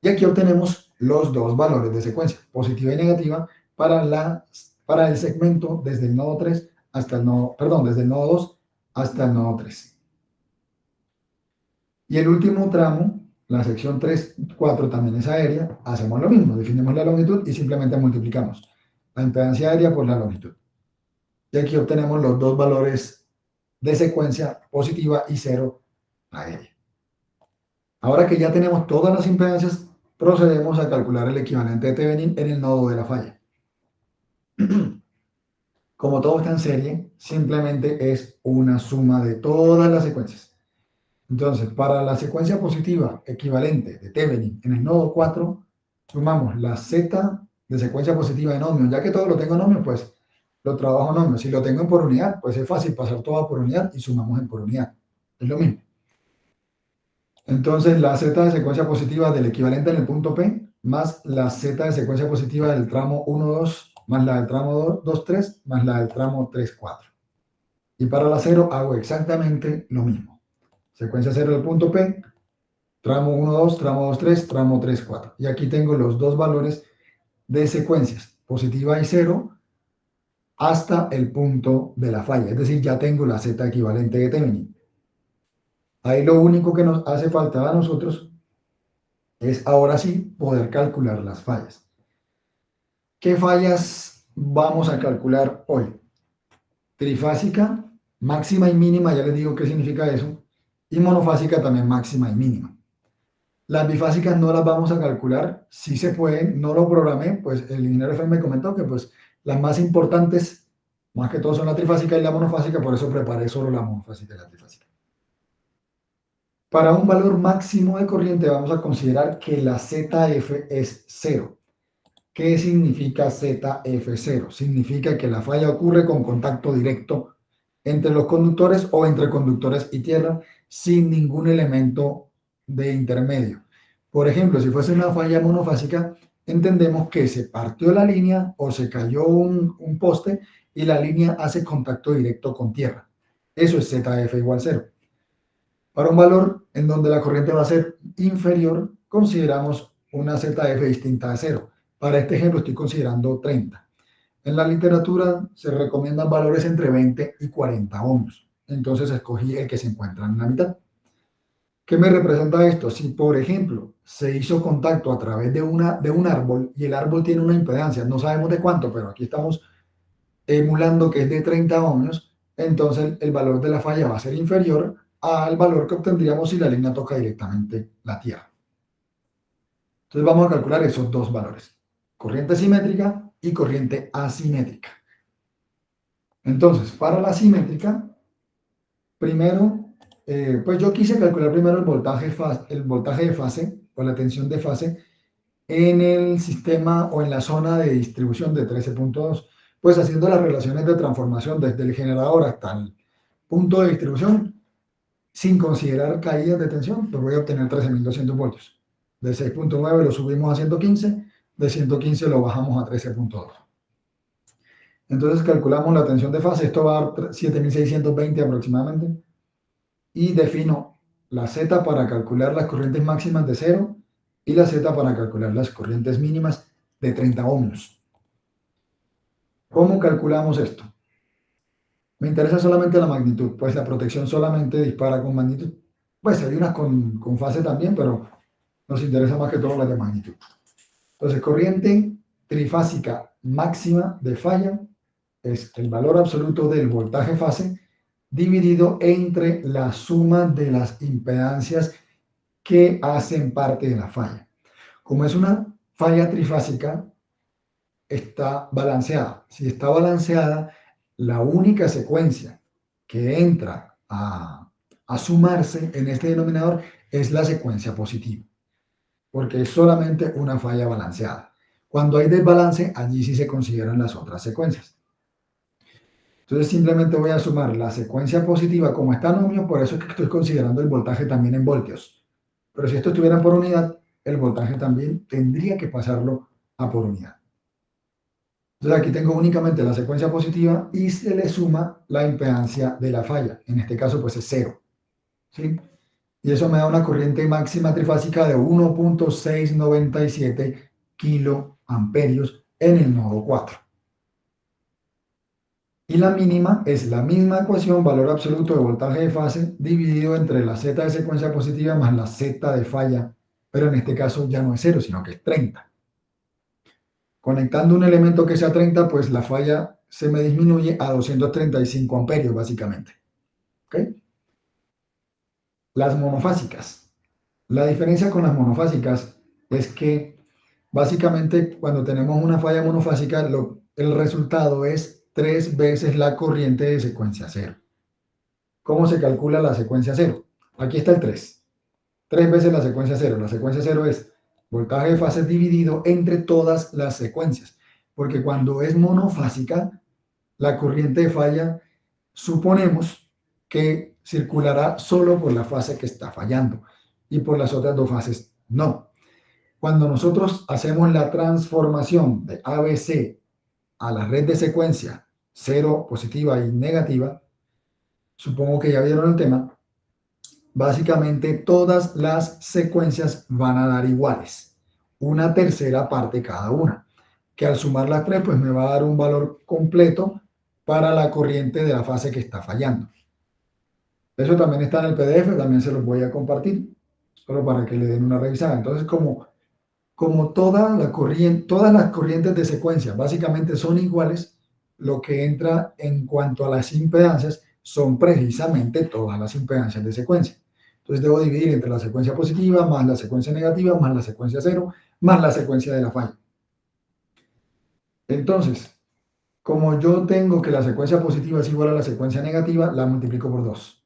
Y aquí obtenemos los dos valores de secuencia, positiva y negativa, para el segmento desde el nodo 3 hasta el nodo, perdón, desde el nodo 2 hasta el nodo 3. Y el último tramo, la sección 3, 4 también es aérea, hacemos lo mismo, definimos la longitud y simplemente multiplicamos la impedancia aérea por la longitud. Y aquí obtenemos los dos valores de secuencia positiva y 0 aérea. Ahora que ya tenemos todas las impedancias, procedemos a calcular el equivalente de Thevenin en el nodo de la falla. Como todo está en serie, simplemente es una suma de todas las secuencias. Entonces, para la secuencia positiva equivalente de Thevenin en el nodo 4, sumamos la Z de secuencia positiva en ohmios. Ya que todo lo tengo en ohmios, pues lo trabajo en ohmios. Si lo tengo en por unidad, pues es fácil pasar todo por unidad y sumamos en por unidad. Es lo mismo. Entonces, la z de secuencia positiva del equivalente en el punto P, más la z de secuencia positiva del tramo 1, 2, más la del tramo 2, 3, más la del tramo 3, 4. Y para la 0 hago exactamente lo mismo. Secuencia 0 del punto P, tramo 1, 2, tramo 2, 3, tramo 3, 4. Y aquí tengo los dos valores de secuencias, positiva y 0, hasta el punto de la falla. Es decir, ya tengo la z equivalente de Thevenin. Ahí lo único que nos hace falta a nosotros es ahora sí poder calcular las fallas. ¿Qué fallas vamos a calcular hoy? Trifásica, máxima y mínima, ya les digo qué significa eso, y monofásica también máxima y mínima. Las bifásicas no las vamos a calcular, si se pueden, no lo programé, pues el ingeniero F me comentó que pues las más importantes, más que todo son la trifásica y la monofásica, por eso preparé solo la monofásica y la trifásica. Para un valor máximo de corriente vamos a considerar que la ZF es 0. ¿Qué significa ZF0? Significa que la falla ocurre con contacto directo entre los conductores o entre conductores y tierra sin ningún elemento de intermedio. Por ejemplo, si fuese una falla monofásica, entendemos que se partió la línea o se cayó un poste y la línea hace contacto directo con tierra. Eso es ZF igual 0. Para un valor en donde la corriente va a ser inferior, consideramos una ZF distinta a 0. Para este ejemplo estoy considerando 30. En la literatura se recomiendan valores entre 20 y 40 ohms. Entonces escogí el que se encuentra en la mitad. ¿Qué me representa esto? Si, por ejemplo, se hizo contacto a través de un árbol y el árbol tiene una impedancia, no sabemos de cuánto, pero aquí estamos emulando que es de 30 ohmios, entonces el valor de la falla va a ser inferior al valor que obtendríamos si la línea toca directamente la tierra. Entonces vamos a calcular esos dos valores, corriente simétrica y corriente asimétrica. Entonces, para la simétrica, primero, pues yo quise calcular primero el voltaje de fase o la tensión de fase en el sistema o en la zona de distribución de 13.2, pues haciendo las relaciones de transformación desde el generador hasta el punto de distribución, sin considerar caídas de tensión, pues voy a obtener 13.200 voltios. De 6.9 lo subimos a 115, de 115 lo bajamos a 13.2. Entonces calculamos la tensión de fase, esto va a dar 7.620 aproximadamente, y defino la Z para calcular las corrientes máximas de 0 y la Z para calcular las corrientes mínimas de 30 ohmios. ¿Cómo calculamos esto? Me interesa solamente la magnitud, pues la protección solamente dispara con magnitud. Pues hay unas con fase también, pero nos interesa más que todo la de magnitud. Entonces, corriente trifásica máxima de falla es el valor absoluto del voltaje fase dividido entre la suma de las impedancias que hacen parte de la falla. Como es una falla trifásica, está balanceada. Si está balanceada, la única secuencia que entra a sumarse en este denominador es la secuencia positiva, porque es solamente una falla balanceada. Cuando hay desbalance, allí sí se consideran las otras secuencias. Entonces simplemente voy a sumar la secuencia positiva como está en ohmios, por eso es que estoy considerando el voltaje también en voltios. Pero si esto estuviera por unidad, el voltaje también tendría que pasarlo a por unidad. Entonces aquí tengo únicamente la secuencia positiva y se le suma la impedancia de la falla. En este caso pues es 0. ¿Sí? Y eso me da una corriente máxima trifásica de 1.697 kiloamperios en el nodo 4. Y la mínima es la misma ecuación, valor absoluto de voltaje de fase, dividido entre la Z de secuencia positiva más la Z de falla, pero en este caso ya no es 0, sino que es 30. Conectando un elemento que sea 30, pues la falla se me disminuye a 235 amperios, básicamente. ¿Ok? Las monofásicas. La diferencia con las monofásicas es que, básicamente, cuando tenemos una falla monofásica, el resultado es 3 veces la corriente de secuencia 0. ¿Cómo se calcula la secuencia 0? Aquí está el 3. 3 veces la secuencia 0. La secuencia 0 es voltaje de fases dividido entre todas las secuencias, porque cuando es monofásica, la corriente de falla suponemos que circulará solo por la fase que está fallando y por las otras dos fases no. Cuando nosotros hacemos la transformación de ABC a la red de secuencia, cero, positiva y negativa, supongo que ya vieron el tema, básicamente todas las secuencias van a dar iguales, una tercera parte cada una, que al sumar las tres pues me va a dar un valor completo para la corriente de la fase que está fallando. Eso también está en el PDF, también se los voy a compartir, solo para que le den una revisada. Entonces, como todas las corrientes de secuencia básicamente son iguales, lo que entra en cuanto a las impedancias son precisamente todas las impedancias de secuencia. Entonces debo dividir entre la secuencia positiva, más la secuencia negativa, más la secuencia cero, más la secuencia de la falla. Entonces, como yo tengo que la secuencia positiva es igual a la secuencia negativa, la multiplico por 2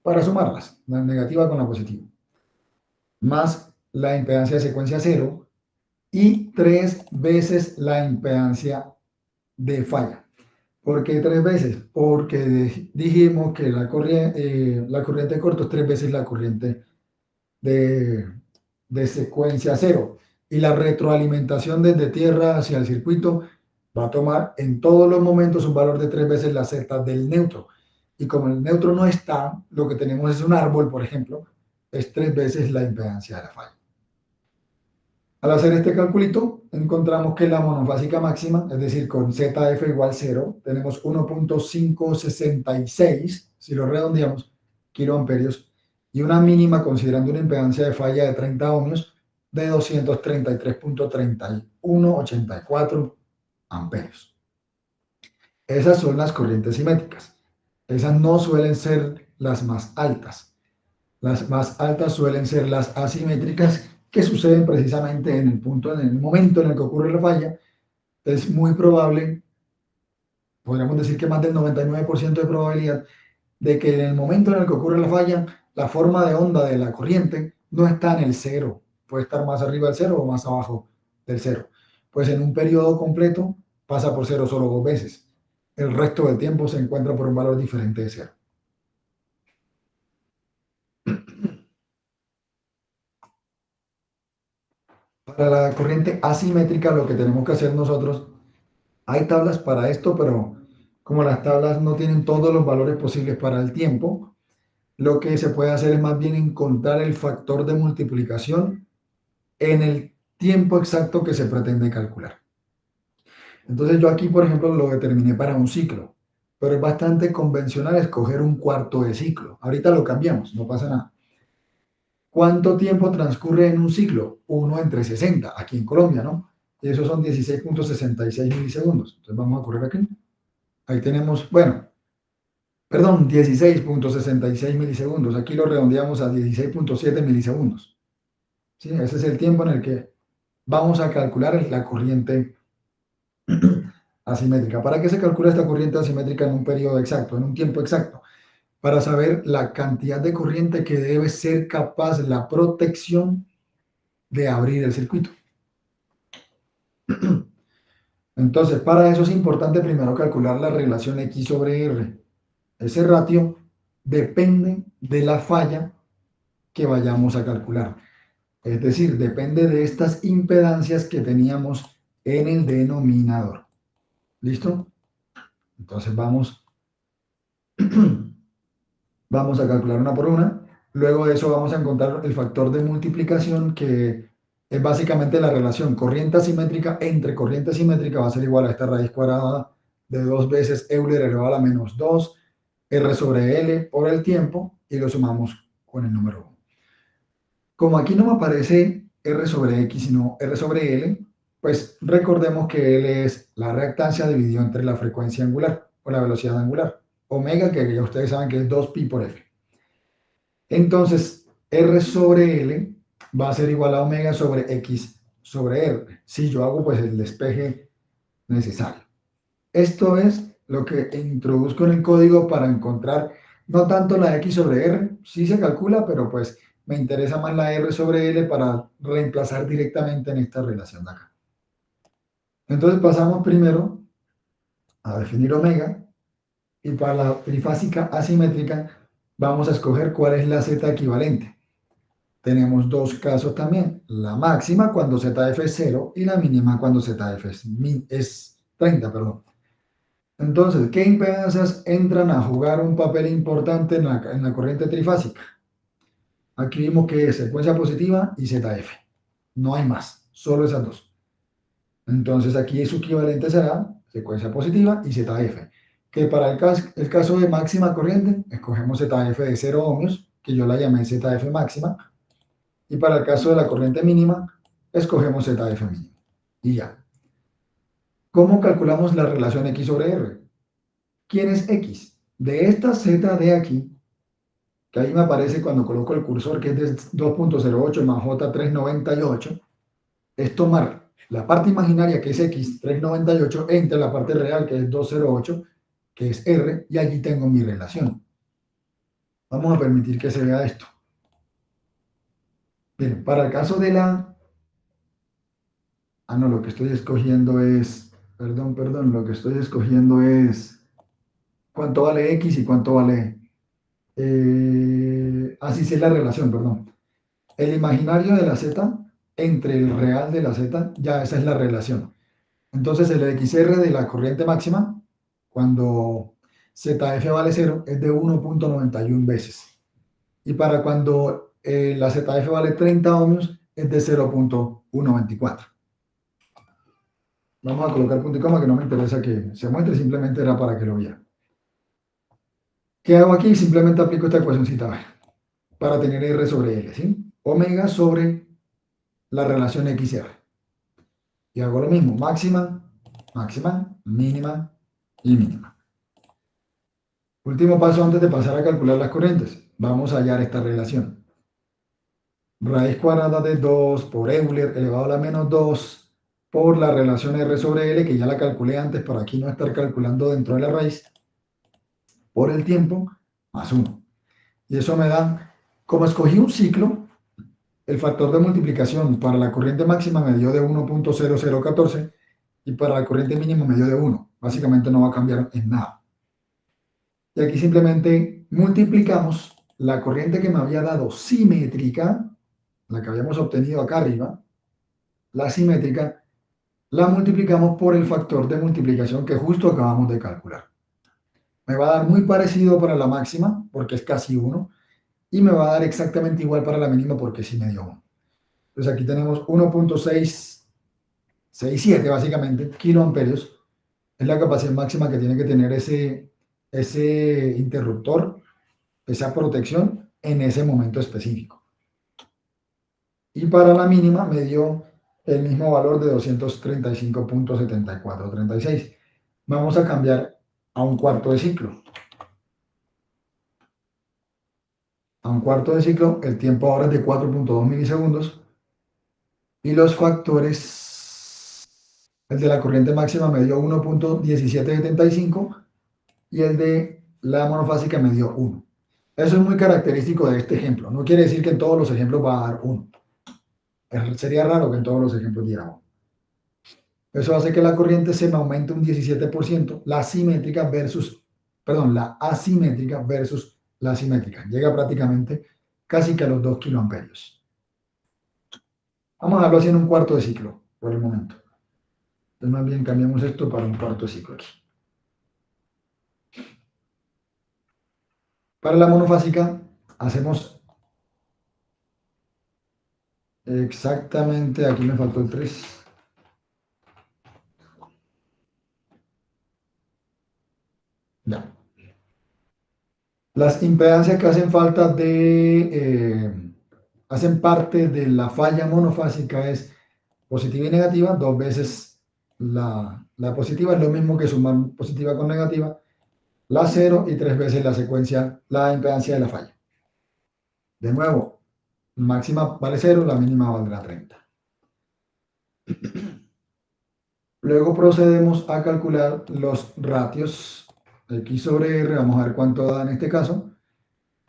para sumarlas, la negativa con la positiva, más la impedancia de secuencia cero y 3 veces la impedancia de falla. ¿Por qué 3 veces? Porque dijimos que la corriente de corto es 3 veces la corriente de secuencia cero. Y la retroalimentación desde tierra hacia el circuito va a tomar en todos los momentos un valor de 3 veces la z del neutro. Y como el neutro no está, lo que tenemos es un árbol, por ejemplo, es 3 veces la impedancia de la falla. Al hacer este calculito, encontramos que la monofásica máxima, es decir, con ZF igual 0, tenemos 1.566, si lo redondeamos, kiloamperios, y una mínima, considerando una impedancia de falla de 30 ohmios, de 233.3184 amperios. Esas son las corrientes simétricas. Esas no suelen ser las más altas. Las más altas suelen ser las asimétricas, que suceden precisamente en el momento en el que ocurre la falla. Es muy probable, podríamos decir que más del 99% de probabilidad, de que en el momento en el que ocurre la falla, la forma de onda de la corriente no está en el cero, puede estar más arriba del cero o más abajo del cero. Pues en un periodo completo pasa por cero solo 2 veces. El resto del tiempo se encuentra por un valor diferente de cero. Para la corriente asimétrica, lo que tenemos que hacer nosotros, hay tablas para esto, pero como las tablas no tienen todos los valores posibles para el tiempo, lo que se puede hacer es más bien encontrar el factor de multiplicación en el tiempo exacto que se pretende calcular. Entonces yo aquí, por ejemplo, lo determiné para un ciclo, pero es bastante convencional escoger un cuarto de ciclo. Ahorita lo cambiamos, no pasa nada. ¿Cuánto tiempo transcurre en un ciclo? 1 entre 60, aquí en Colombia, ¿no? Y eso son 16.66 milisegundos. Entonces vamos a correr aquí. Ahí tenemos, bueno, perdón, 16.66 milisegundos. Aquí lo redondeamos a 16.7 milisegundos. ¿Sí? Ese es el tiempo en el que vamos a calcular la corriente asimétrica. ¿Para qué se calcula esta corriente asimétrica en un periodo exacto, en un tiempo exacto? Para saber la cantidad de corriente que debe ser capaz la protección de abrir el circuito. Entonces, para eso es importante primero calcular la relación X sobre R. Ese ratio depende de la falla que vayamos a calcular. Es decir, depende de estas impedancias que teníamos en el denominador. ¿Listo? Entonces vamos a calcular una por una. Luego de eso vamos a encontrar el factor de multiplicación, que es básicamente la relación corriente asimétrica entre corriente simétrica, va a ser igual a esta raíz cuadrada de 2 veces Euler elevado a la menos 2, R sobre L por el tiempo, y lo sumamos con el número 1. Como aquí no me aparece R sobre X, sino R sobre L, pues recordemos que L es la reactancia dividido entre la frecuencia angular o la velocidad angular. Omega, que ya ustedes saben que es 2pi por F. Entonces, R sobre L va a ser igual a omega sobre X sobre R, si yo hago pues el despeje necesario. Esto es lo que introduzco en el código para encontrar no tanto la X sobre R, sí se calcula, pero pues me interesa más la R sobre L para reemplazar directamente en esta relación de acá. Entonces pasamos primero a definir omega y para la trifásica asimétrica vamos a escoger cuál es la z equivalente. Tenemos dos casos también, la máxima cuando ZF es 0 y la mínima cuando ZF es 30, perdón. Entonces, ¿qué impedancias entran a jugar un papel importante en la corriente trifásica? Aquí vimos que es secuencia positiva y ZF. No hay más, solo esas dos. Entonces aquí su equivalente será secuencia positiva y ZF. Que para el caso de máxima corriente, escogemos ZF de 0 ohmios, que yo la llamé ZF máxima. Y para el caso de la corriente mínima, escogemos ZF mínimo. Y ya. ¿Cómo calculamos la relación X sobre R? ¿Quién es X? De esta Z de aquí, que ahí me aparece cuando coloco el cursor, que es de 2.08 más J398, es tomar la parte imaginaria, que es X, 398, entre la parte real, que es 208, que es R, y allí tengo mi relación. Vamos a permitir que se vea esto. Bien, para el caso de la... Ah, no, lo que estoy escogiendo es... Perdón, lo que estoy escogiendo es cuánto vale X y cuánto vale... así sí es la relación, perdón. El imaginario de la Z entre el real de la Z, ya esa es la relación. Entonces el XR de la corriente máxima, cuando ZF vale 0, es de 1.91 veces. Y para cuando la ZF vale 30 ohmios, es de 0.124. Vamos a colocar punto y coma, que no me interesa que se muestre, simplemente era para que lo vieran. ¿Qué hago aquí? Simplemente aplico esta ecuacióncita para tener R sobre L, ¿sí? Omega sobre la relación XR. Y hago lo mismo, máxima, máxima, mínima y mínima. Último paso antes de pasar a calcular las corrientes. Vamos a hallar esta relación. Raíz cuadrada de 2 por Euler elevado a la menos 2 por la relación R sobre L, que ya la calculé antes para aquí no estar calculando dentro de la raíz, por el tiempo, más 1. Y eso me da, como escogí un ciclo, el factor de multiplicación para la corriente máxima me dio de 1.0014 y para la corriente mínima me dio de 1. Básicamente no va a cambiar en nada. Y aquí simplemente multiplicamos la corriente que me había dado simétrica, la que habíamos obtenido acá arriba, la simétrica, la multiplicamos por el factor de multiplicación que justo acabamos de calcular. Me va a dar muy parecido para la máxima, porque es casi 1, y me va a dar exactamente igual para la mínima, porque sí me dio 1. Entonces aquí tenemos 1.667 básicamente, kiloamperios, es la capacidad máxima que tiene que tener ese interruptor, esa protección en ese momento específico. Y para la mínima me dio el mismo valor de 235.7436. Vamos a cambiar a un cuarto de ciclo. A un cuarto de ciclo, el tiempo ahora es de 4.2 milisegundos. Y los factores, el de la corriente máxima me dio 1.1775 y el de la monofásica me dio 1. Eso es muy característico de este ejemplo. No quiere decir que en todos los ejemplos va a dar 1. Sería raro que en todos los ejemplos diera 1. Eso hace que la corriente se me aumente un 17%, la asimétrica versus la simétrica. Llega prácticamente casi que a los 2 kiloamperios. Vamos a dejarlo así en un cuarto de ciclo por el momento. Entonces más bien cambiamos esto para un cuarto de ciclo aquí. Para la monofásica hacemos exactamente, aquí me faltó el 3. Ya. Las impedancias que hacen falta hacen parte de la falla monofásica es positiva y negativa, 2 veces la positiva es lo mismo que sumar positiva con negativa, la 0 y 3 veces la secuencia, la impedancia de la falla. De nuevo, máxima vale 0, la mínima valdrá 30. Luego procedemos a calcular los ratios X sobre R, vamos a ver cuánto da en este caso.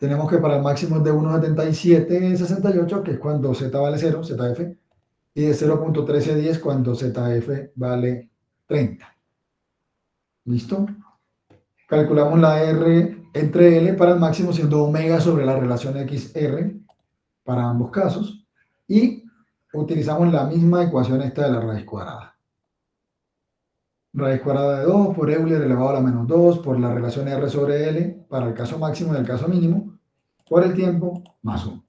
tenemos que para el máximo es de 1,7768, que es cuando Z vale 0, ZF, y de 0,1310 cuando ZF vale 30. ¿Listo? Calculamos la R entre L para el máximo siendo omega sobre la relación XR para ambos casos y utilizamos la misma ecuación esta de la raíz cuadrada. Raíz cuadrada de 2 por Euler elevado a la menos 2 por la relación R sobre L para el caso máximo y el caso mínimo por el tiempo más 1.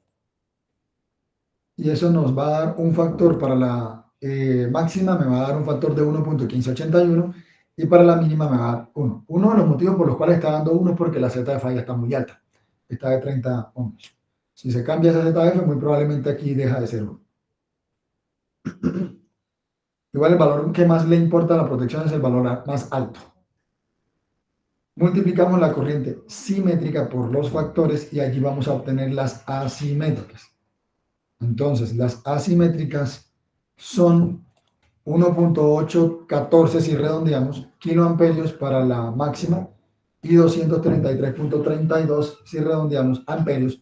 Y eso nos va a dar un factor para la máxima, me va a dar un factor de 1,1581 y para la mínima me va a dar 1. Uno de los motivos por los cuales está dando 1 es porque la Z de falla está muy alta, está de 30 ohms. Si se cambia esa ZF, muy probablemente aquí deja de ser 1. Igual el valor que más le importa a la protección es el valor más alto. Multiplicamos la corriente simétrica por los factores y allí vamos a obtener las asimétricas. Entonces, las asimétricas son 1,814 si redondeamos, kiloamperios para la máxima y 233,32 si redondeamos amperios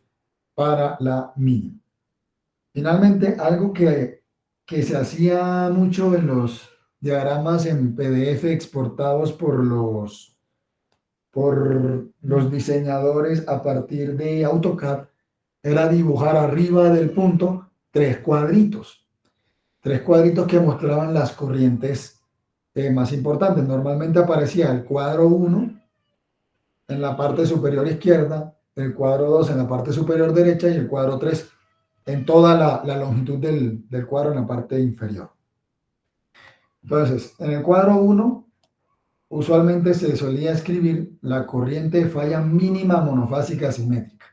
para la mínima. Finalmente, algo que se hacía mucho en los diagramas en PDF exportados por los diseñadores a partir de AutoCAD era dibujar arriba del punto tres cuadritos que mostraban las corrientes más importantes. Normalmente aparecía el cuadro 1 en la parte superior izquierda, el cuadro 2 en la parte superior derecha y el cuadro 3 en toda la longitud del cuadro en la parte inferior. Entonces, en el cuadro 1, usualmente se solía escribir la corriente de falla mínima monofásica simétrica.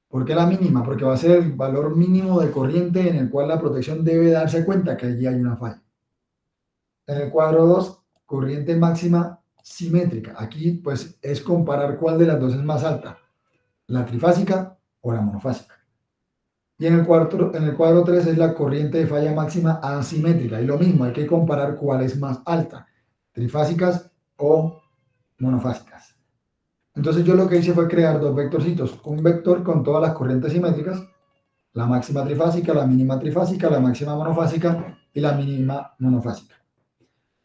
¿Por qué la mínima? Porque va a ser el valor mínimo de corriente en el cual la protección debe darse cuenta que allí hay una falla. En el cuadro 2, corriente máxima simétrica. Aquí pues es comparar cuál de las dos es más alta, la trifásica o la monofásica. Y en el cuadro 3 es la corriente de falla máxima asimétrica. Y lo mismo, hay que comparar cuál es más alta, trifásicas o monofásicas. Entonces yo lo que hice fue crear dos vectorcitos. Un vector con todas las corrientes simétricas, la máxima trifásica, la mínima trifásica, la máxima monofásica y la mínima monofásica.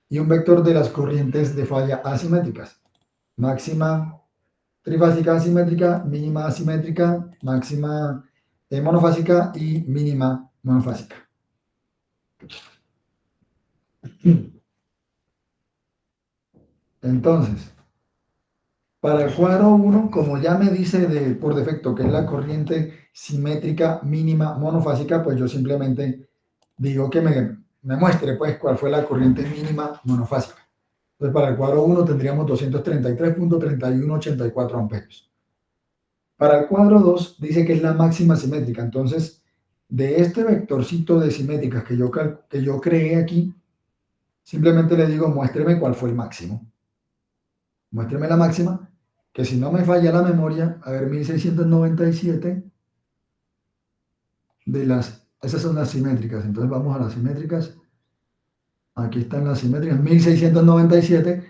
Y un vector de las corrientes de falla asimétricas. Máxima trifásica asimétrica, mínima asimétrica, máxima monofásica y mínima monofásica. Entonces, para el cuadro 1, como ya me dice por defecto que es la corriente simétrica mínima monofásica, pues yo simplemente digo que me muestre pues cuál fue la corriente mínima monofásica. Entonces, para el cuadro 1 tendríamos 233,3184 amperios. Para el cuadro 2 dice que es la máxima simétrica. Entonces, de este vectorcito de simétricas que yo creé aquí, simplemente le digo, muéstreme cuál fue el máximo. Muéstreme la máxima, que si no me falla la memoria, a ver, 1697 esas son las simétricas. Entonces vamos a las simétricas. Aquí están las simétricas. 1697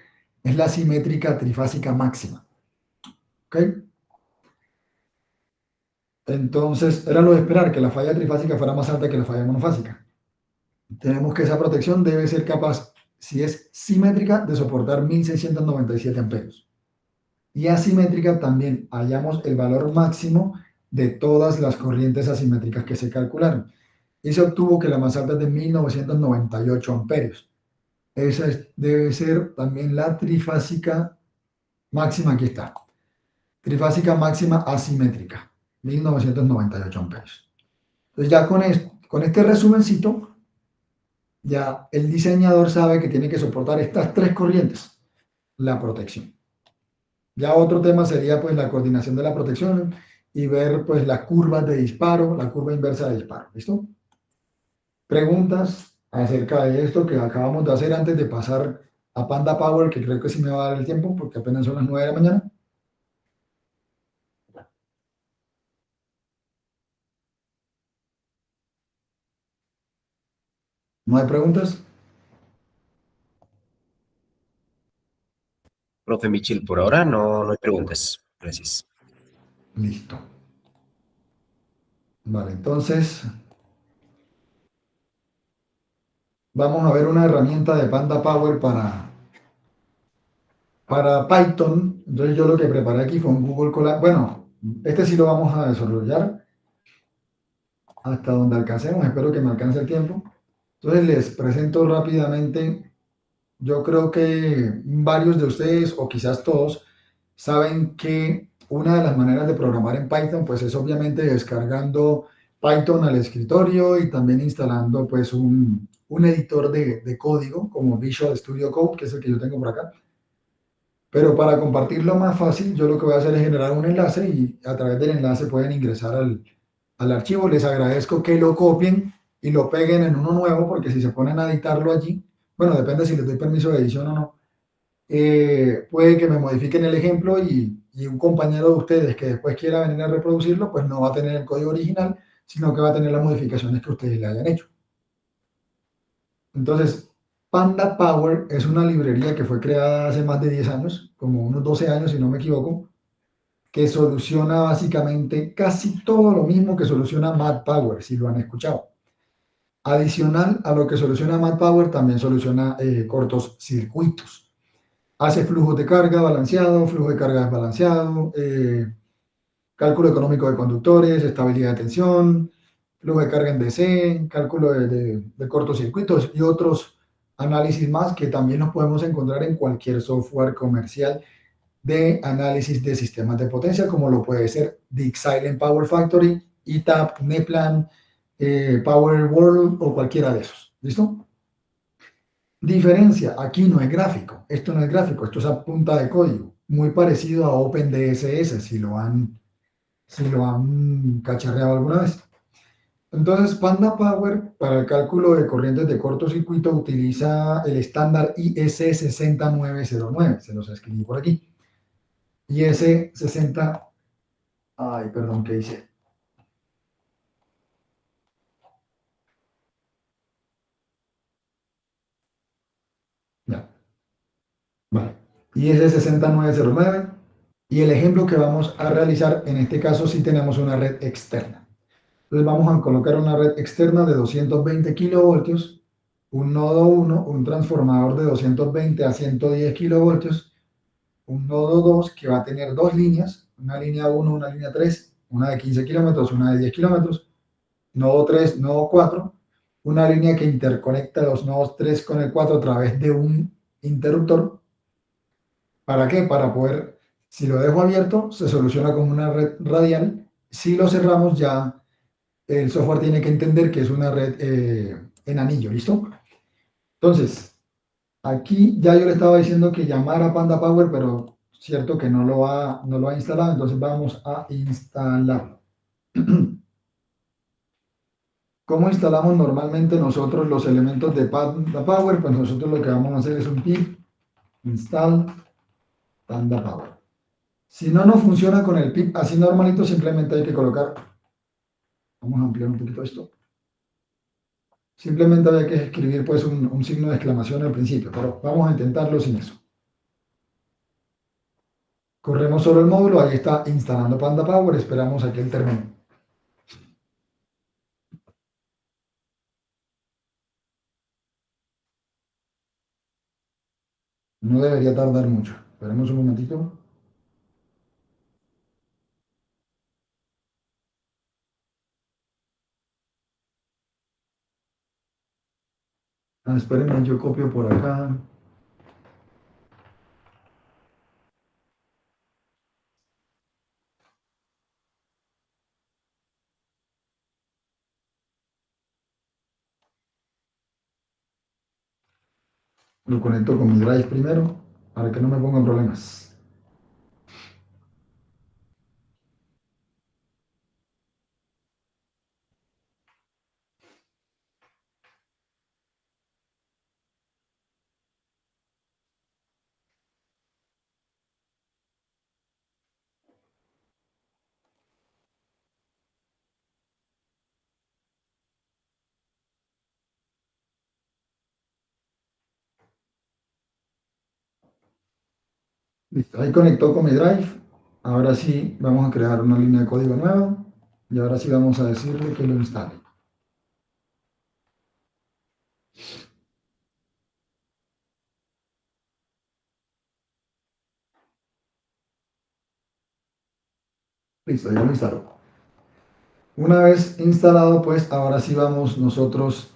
es la simétrica trifásica máxima. ¿Ok? Entonces, era lo de esperar que la falla trifásica fuera más alta que la falla monofásica. Tenemos que esa protección debe ser capaz, si es simétrica, de soportar 1697 amperios. Y asimétrica también hallamos el valor máximo de todas las corrientes asimétricas que se calcularon. Y se obtuvo que la más alta es de 1998 amperios. Esa debe ser también la trifásica máxima, aquí está. Trifásica máxima asimétrica, 1998 amperios. Entonces ya con este resumencito, ya el diseñador sabe que tiene que soportar estas tres corrientes, la protección. Ya otro tema sería pues la coordinación de la protección y ver pues las curvas de disparo, la curva inversa de disparo. ¿Listo? Preguntas acerca de esto que acabamos de hacer antes de pasar a Panda Power, que creo que sí me va a dar el tiempo porque apenas son las 9 de la mañana. ¿No hay preguntas?
Profe Michel, por ahora no hay preguntas. Gracias.
Listo. Vale, entonces vamos a ver una herramienta de Panda Power para Python. Entonces yo lo que preparé aquí fue un Google Colab. Bueno, este sí lo vamos a desarrollar hasta donde alcancemos. Espero que me alcance el tiempo. Entonces les presento rápidamente. Yo creo que varios de ustedes, o quizás todos, saben que una de las maneras de programar en Python, pues es obviamente descargando Python al escritorio y también instalando pues un editor de código como Visual Studio Code, que es el que yo tengo por acá. Pero para compartirlo más fácil, yo lo que voy a hacer es generar un enlace y a través del enlace pueden ingresar al archivo. Les agradezco que lo copien y lo peguen en uno nuevo, porque si se ponen a editarlo allí, bueno, depende si les doy permiso de edición o no, puede que me modifiquen el ejemplo y un compañero de ustedes que después quiera venir a reproducirlo, pues no va a tener el código original, sino que va a tener las modificaciones que ustedes le hayan hecho. Entonces, Panda Power es una librería que fue creada hace más de 10 años, como unos 12 años si no me equivoco, que soluciona básicamente casi todo lo mismo que soluciona Mad Power, si lo han escuchado. Adicional a lo que soluciona Mad Power, también soluciona cortos circuitos. Hace flujos de carga balanceado, flujo de carga desbalanceado, cálculo económico de conductores, estabilidad de tensión, flujo de carga en DC, cálculo de cortocircuitos y otros análisis más que también nos podemos encontrar en cualquier software comercial de análisis de sistemas de potencia, como lo puede ser Silent Power Factory, ETAP, Neplan, Power World o cualquiera de esos. ¿Listo? Diferencia, aquí no es gráfico, esto no es gráfico, esto es a punta de código, muy parecido a OpenDSS, si lo han cacharreado alguna vez. Entonces, Panda Power para el cálculo de corrientes de cortocircuito utiliza el estándar IS6909, se los escribí por aquí. IS60, ay, perdón, ¿qué hice? Ya, vale. IS6909. Y el ejemplo que vamos a realizar, en este caso sí tenemos una red externa. Entonces vamos a colocar una red externa de 220 kilovoltios, un nodo 1, un transformador de 220 a 110 kilovoltios, un nodo 2 que va a tener dos líneas, una línea 1, una línea 3, una de 15 kilómetros, una de 10 kilómetros, nodo 3, nodo 4, una línea que interconecta los nodos 3 con el 4 a través de un interruptor. ¿Para qué? Para poder, si lo dejo abierto, se soluciona como una red radial. Si lo cerramos, ya el software tiene que entender que es una red en anillo, ¿listo? Entonces, aquí ya yo le estaba diciendo que llamara Panda Power, pero cierto que no lo ha instalado, entonces vamos a instalarlo. ¿Cómo instalamos normalmente nosotros los elementos de Panda Power? Pues nosotros lo que vamos a hacer es un pip install Panda Power. Si no nos funciona con el pip así normalito, simplemente hay que colocar, vamos a ampliar un poquito esto, simplemente había que escribir pues un signo de exclamación al principio, pero vamos a intentarlo sin eso. Corremos solo el módulo, ahí está instalando Panda Power, esperamos a que él termine. No debería tardar mucho. Esperemos un momentito. Ah, espérenme, yo copio por acá. Lo conecto con mi Drive primero para que no me pongan problemas. Listo, ahí conectó con mi Drive. Ahora sí, vamos a crear una línea de código nueva y ahora sí vamos a decirle que lo instale. Listo, ya lo instaló. Una vez instalado, pues ahora sí vamos nosotros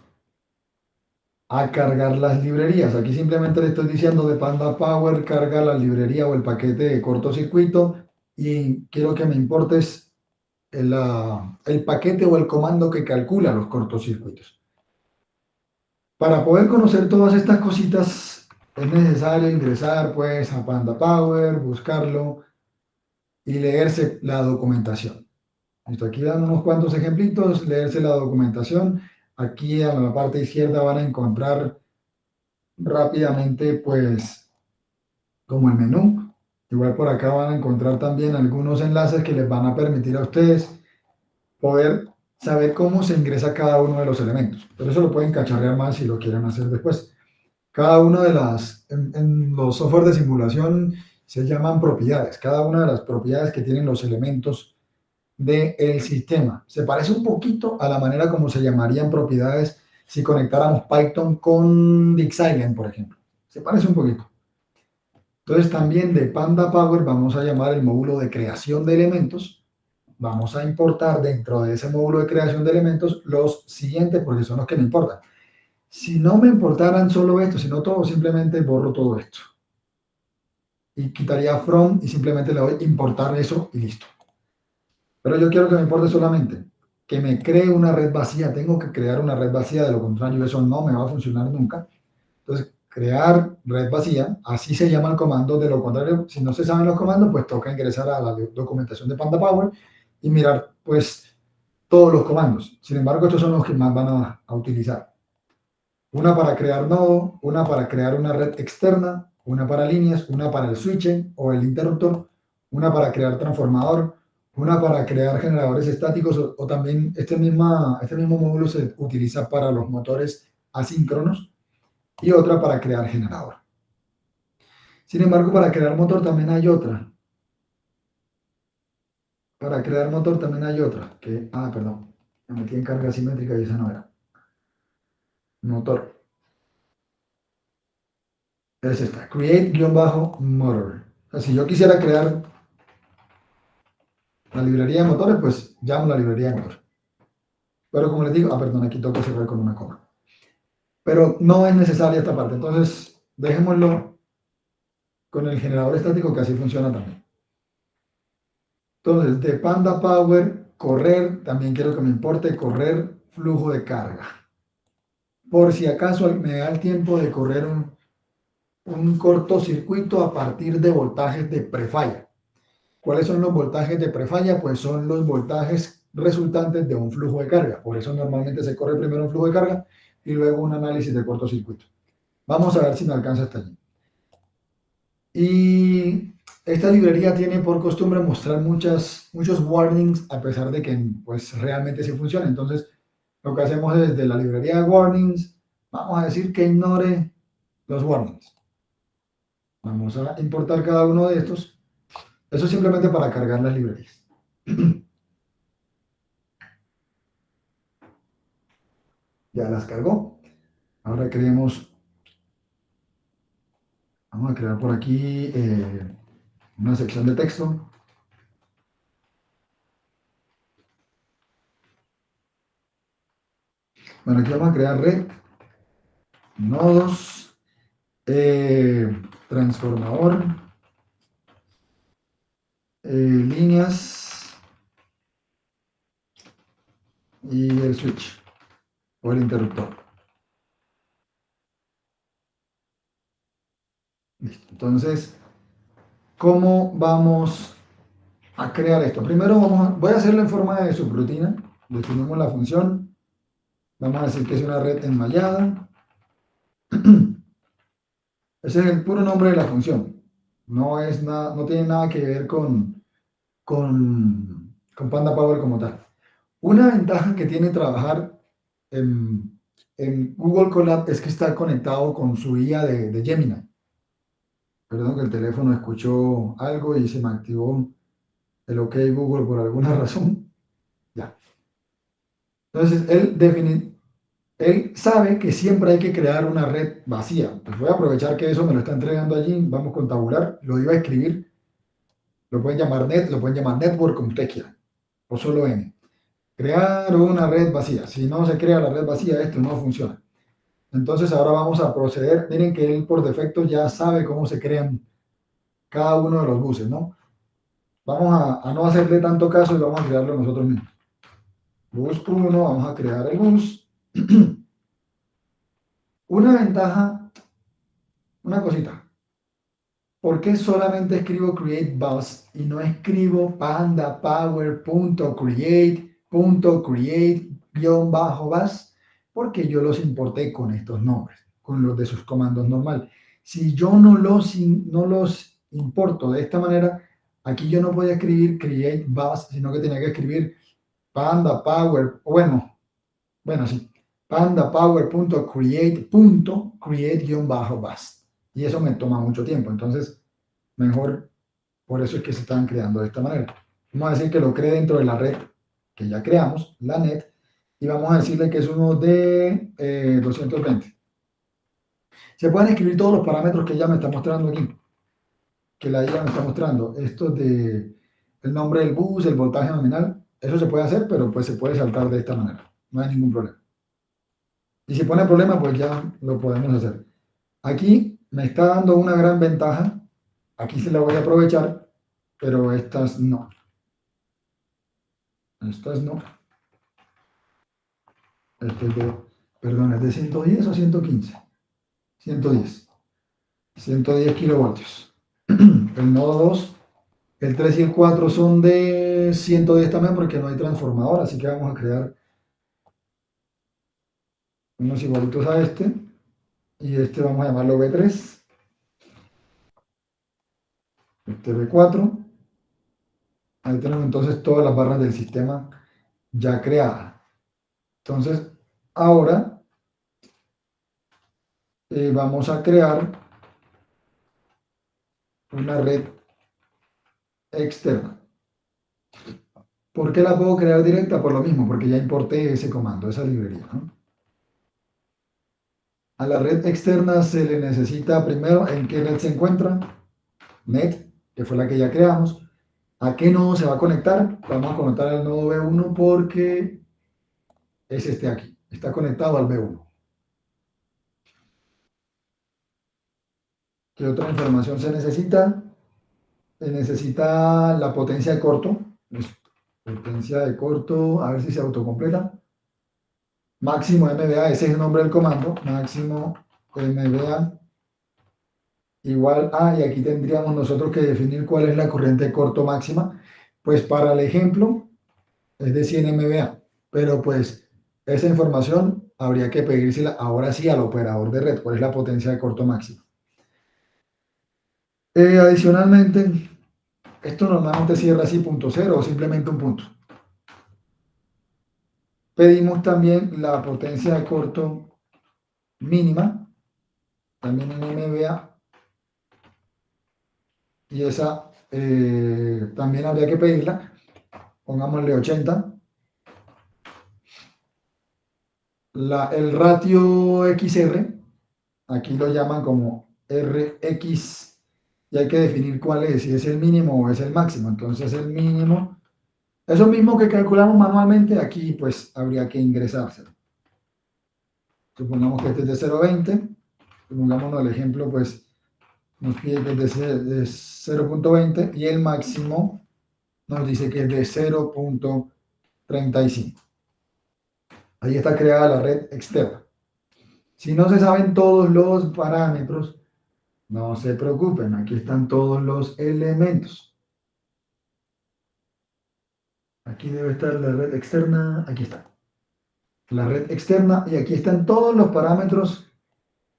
a cargar las librerías. Aquí simplemente le estoy diciendo de Panda Power, carga la librería o el paquete de cortocircuito y quiero que me importes el paquete o el comando que calcula los cortocircuitos. Para poder conocer todas estas cositas es necesario ingresar pues a Panda Power, buscarlo y leerse la documentación. Listo, aquí dan unos cuantos ejemplitos, leerse la documentación. Aquí a la parte izquierda van a encontrar rápidamente pues como el menú. Igual por acá van a encontrar también algunos enlaces que les van a permitir a ustedes poder saber cómo se ingresa cada uno de los elementos. Pero eso lo pueden cacharrear más si lo quieren hacer después. Cada una de en los software de simulación se llaman propiedades. Cada una de las propiedades que tienen los elementos del sistema. Se parece un poquito a la manera como se llamarían propiedades si conectáramos Python con Dixieland, por ejemplo. Se parece un poquito. Entonces también de Panda Power vamos a llamar el módulo de creación de elementos. Vamos a importar dentro de ese módulo de creación de elementos los siguientes porque son los que me importan. Si no me importaran solo esto, sino todo, simplemente borro todo esto. Y quitaría from y simplemente le doy importar eso y listo. Pero yo quiero que me importe solamente que me cree una red vacía. Tengo que crear una red vacía, de lo contrario eso no me va a funcionar nunca. Entonces, crear red vacía, así se llama el comando. De lo contrario, si no se saben los comandos, pues toca ingresar a la documentación de Panda Power y mirar pues todos los comandos. Sin embargo, estos son los que más van a utilizar. Una para crear nodo, una para crear una red externa, una para líneas, una para el switching o el interruptor, una para crear transformador, una para crear generadores estáticos o también este mismo módulo se utiliza para los motores asíncronos y otra para crear generador. Sin embargo, para crear motor también hay otra. Para crear motor también hay otra. Perdón, me metí en carga simétrica y esa no era. Motor. Es esta, create-motor. O sea, si yo quisiera crear la librería de motores, pues llamo la librería de motor. Pero como les digo, perdón, aquí tengo que cerrar con una coma. Pero no es necesaria esta parte. Entonces, dejémoslo con el generador estático que así funciona también. Entonces, de Panda Power, correr, también quiero que me importe correr flujo de carga. Por si acaso me da el tiempo de correr un cortocircuito a partir de voltajes de prefalla. ¿Cuáles son los voltajes de prefalla? Pues son los voltajes resultantes de un flujo de carga. Por eso normalmente se corre primero un flujo de carga y luego un análisis de cortocircuito. Vamos a ver si me alcanza hasta allí. Y esta librería tiene por costumbre mostrar muchos warnings a pesar de que pues realmente sí funciona. Entonces, lo que hacemos es desde la librería de warnings, vamos a decir que ignore los warnings. Vamos a importar cada uno de estos. Eso es simplemente para cargar las librerías. Ya las cargó. Ahora vamos a crear por aquí una sección de texto. Bueno, aquí vamos a crear red, nodos, transformador, líneas y el switch o el interruptor. Listo. Entonces, ¿cómo vamos a crear esto? Primero voy a hacerlo en forma de subrutina. Definimos la función. Vamos a decir que es una red enmallada. Ese es el puro nombre de la función. No tiene nada que ver con Panda Power como tal. Una ventaja que tiene trabajar en Google Colab es que está conectado con su IA de Gemini. Perdón que el teléfono escuchó algo y se me activó el OK Google por alguna razón. Ya. Entonces, él sabe que siempre hay que crear una red vacía. Pues voy a aprovechar que eso me lo está entregando allí. Vamos con tabular. Lo iba a escribir. Lo pueden llamar net, lo pueden llamar network, como usted quiera. O solo N. Crear una red vacía. Si no se crea la red vacía, esto no funciona. Entonces ahora vamos a proceder. Miren que él por defecto ya sabe cómo se crean cada uno de los buses, ¿no? Vamos a no hacerle tanto caso y vamos a crearlo nosotros mismos. Bus 1, vamos a crear el bus. Una ventaja, una cosita. ¿Por qué solamente escribo create bus y no escribo pandapower.create.create-bus? Porque yo los importé con estos nombres, con los de sus comandos normal. Si yo no los importo de esta manera, aquí yo no podía escribir create bus, sino que tenía que escribir pandapower, bueno, sí, pandapower.create.create-bus. Y eso me toma mucho tiempo. Entonces, mejor, por eso es que se están creando de esta manera. Vamos a decir que lo cree dentro de la red que ya creamos, la net, y vamos a decirle que es uno de 220. Se pueden escribir todos los parámetros que ella me está mostrando aquí, que la IA me está mostrando. Estos de el nombre del bus, el voltaje nominal, eso se puede hacer, pero pues se puede saltar de esta manera. No hay ningún problema. Y si pone problema, pues ya lo podemos hacer. Aquí me está dando una gran ventaja. Aquí se la voy a aprovechar, pero estas no. Estas no. Este es de, perdón, ¿es de 110 o 115? 110. 110 kilovoltios. El nodo 2, el 3 y el 4 son de 110 también porque no hay transformador, así que vamos a crear unos igualitos a este. Y este vamos a llamarlo B3. Este B4. Ahí tenemos entonces todas las barras del sistema ya creadas. Entonces, ahora vamos a crear una red externa. ¿Por qué la puedo crear directa? Por lo mismo, porque ya importé ese comando, esa librería, ¿no? A la red externa se le necesita primero en qué red se encuentra, net, que fue la que ya creamos. ¿A qué nodo se va a conectar? Vamos a conectar al nodo B1 porque es este aquí, está conectado al B1. ¿Qué otra información se necesita? Se necesita la potencia de corto. Potencia de corto, a ver si se autocompleta. Máximo MVA, ese es el nombre del comando. Máximo MVA igual a, y aquí tendríamos nosotros que definir cuál es la corriente de corto máxima. Pues para el ejemplo es de 100 MVA, pero pues esa información habría que pedírsela ahora sí al operador de red, cuál es la potencia de corto máxima. Adicionalmente, esto normalmente cierra así punto cero o simplemente un punto. Pedimos también la potencia de corto mínima, también en MVA, y esa también habría que pedirla, pongámosle 80. El ratio XR, aquí lo llaman como RX, y hay que definir cuál es, si es el mínimo o es el máximo. Entonces el mínimo, eso mismo que calculamos manualmente, aquí pues habría que ingresárselo. Supongamos que este es de 0,20, pongámonos el ejemplo, pues nos pide que es de 0,20 y el máximo nos dice que es de 0,35. Ahí está creada la red externa. Si no se saben todos los parámetros, no se preocupen, aquí están todos los elementos. Aquí debe estar la red externa, aquí está. La red externa y aquí están todos los parámetros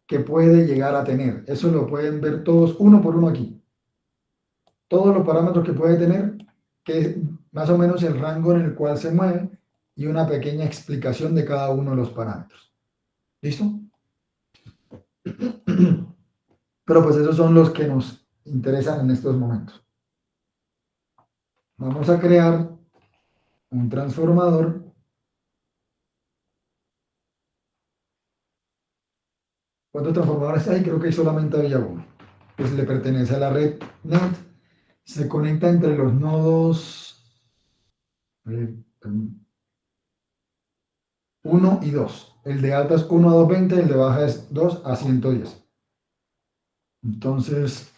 que puede llegar a tener. Eso lo pueden ver todos uno por uno aquí. Todos los parámetros que puede tener, que es más o menos el rango en el cual se mueve y una pequeña explicación de cada uno de los parámetros. ¿Listo? Pero pues esos son los que nos interesan en estos momentos. Vamos a crear un transformador ¿Cuántos transformadores hay? Creo que solamente había uno. Pues le pertenece a la red NET. Se conecta entre los nodos 1 y 2. El de alta es 1 a 220, el de baja es 2 a 110. Entonces,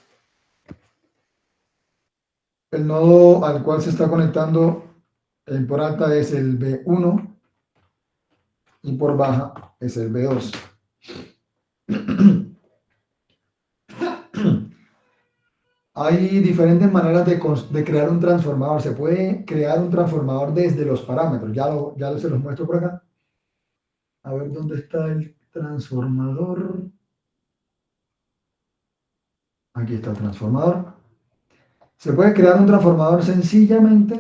el nodo al cual se está conectando por alta es el B1 y por baja es el B2. Hay diferentes maneras de crear un transformador. Se puede crear un transformador desde los parámetros. Ya se los muestro por acá. A ver dónde está el transformador. Aquí está el transformador. Se puede crear un transformador sencillamente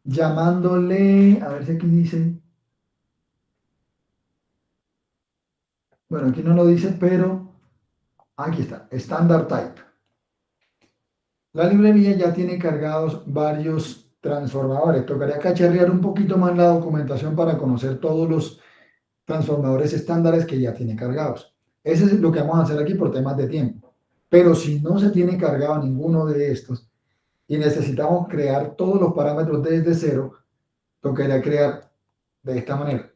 llamándole, a ver si aquí dice, bueno, aquí no lo dice, pero aquí está, Standard Type. La librería ya tiene cargados varios transformadores. Tocaría cacharrear un poquito más la documentación para conocer todos los transformadores estándares que ya tiene cargados. Eso es lo que vamos a hacer aquí por temas de tiempo. Pero si no se tiene cargado ninguno de estos y necesitamos crear todos los parámetros desde cero, tocaría crear de esta manera.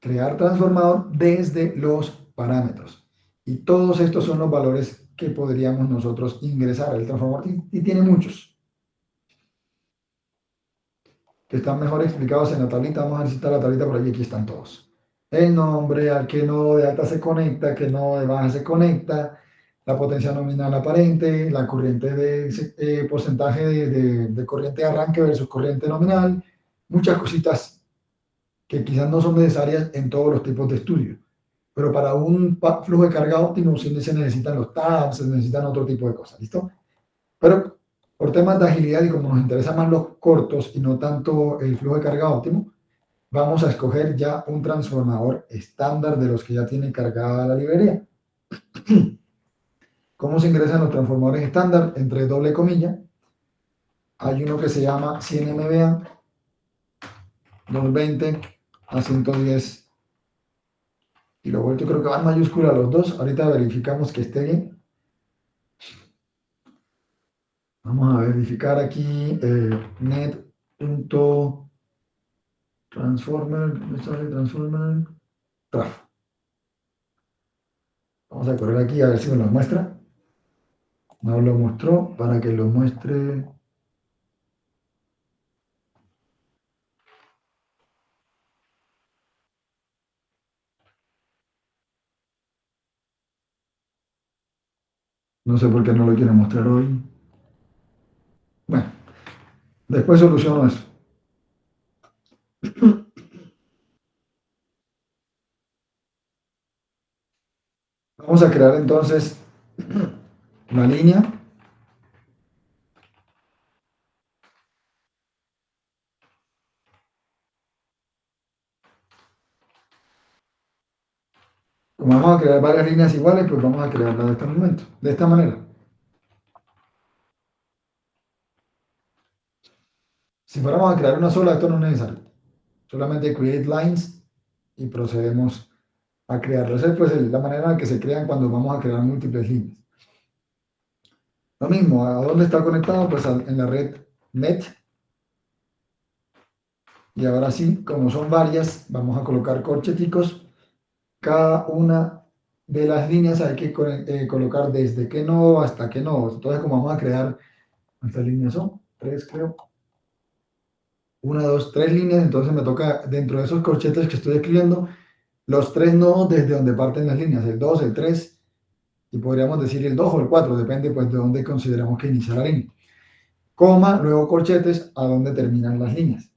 Crear transformador desde los parámetros. Y todos estos son los valores que podríamos nosotros ingresar al transformador y tiene muchos que están mejor explicados en la tablita. Vamos a necesitar la tablita por allí, aquí están todos. El nombre, a qué nodo de alta se conecta, qué nodo de baja se conecta, la potencia nominal aparente, la corriente de porcentaje de corriente de arranque versus corriente nominal, muchas cositas que quizás no son necesarias en todos los tipos de estudio. Pero para un flujo de carga óptimo sí se necesitan los tabs, se necesitan otro tipo de cosas, ¿listo? Pero por temas de agilidad y como nos interesan más los cortos y no tanto el flujo de carga óptimo, vamos a escoger ya un transformador estándar de los que ya tiene cargada la librería. ¿Cómo se ingresan los transformadores estándar? Entre doble comilla. Hay uno que se llama 100 MVA, 220 a 110 kilovoltios. Creo que van mayúscula los dos. Ahorita verificamos que esté bien. Vamos a verificar aquí net.transformer, transformer, traf. Vamos a correr aquí a ver si me lo muestra. No lo mostró, para que lo muestre. No sé por qué no lo quiere mostrar hoy. Bueno, después soluciono eso. Vamos a crear entonces una línea. Como vamos a crear varias líneas iguales, pues vamos a crearla de este momento, de esta manera. Si fuéramos a crear una sola, esto no es necesario. Solamente create lines y procedemos a crearlas. Esa es pues la manera en la que se crean cuando vamos a crear múltiples líneas. Lo mismo, ¿a dónde está conectado? Pues en la red NET. Y ahora sí, como son varias, vamos a colocar corcheticos. Cada una de las líneas hay que colocar desde qué nodo hasta qué nodo. Entonces, como vamos a crear, ¿cuántas líneas son? Tres, creo. Una, dos, tres líneas. Entonces me toca, dentro de esos corchetes que estoy escribiendo, los tres nodos desde donde parten las líneas, el 2, el 3 y podríamos decir el 2 o el 4, depende pues de dónde consideramos que inicia la línea. Coma, luego corchetes, a dónde terminan las líneas.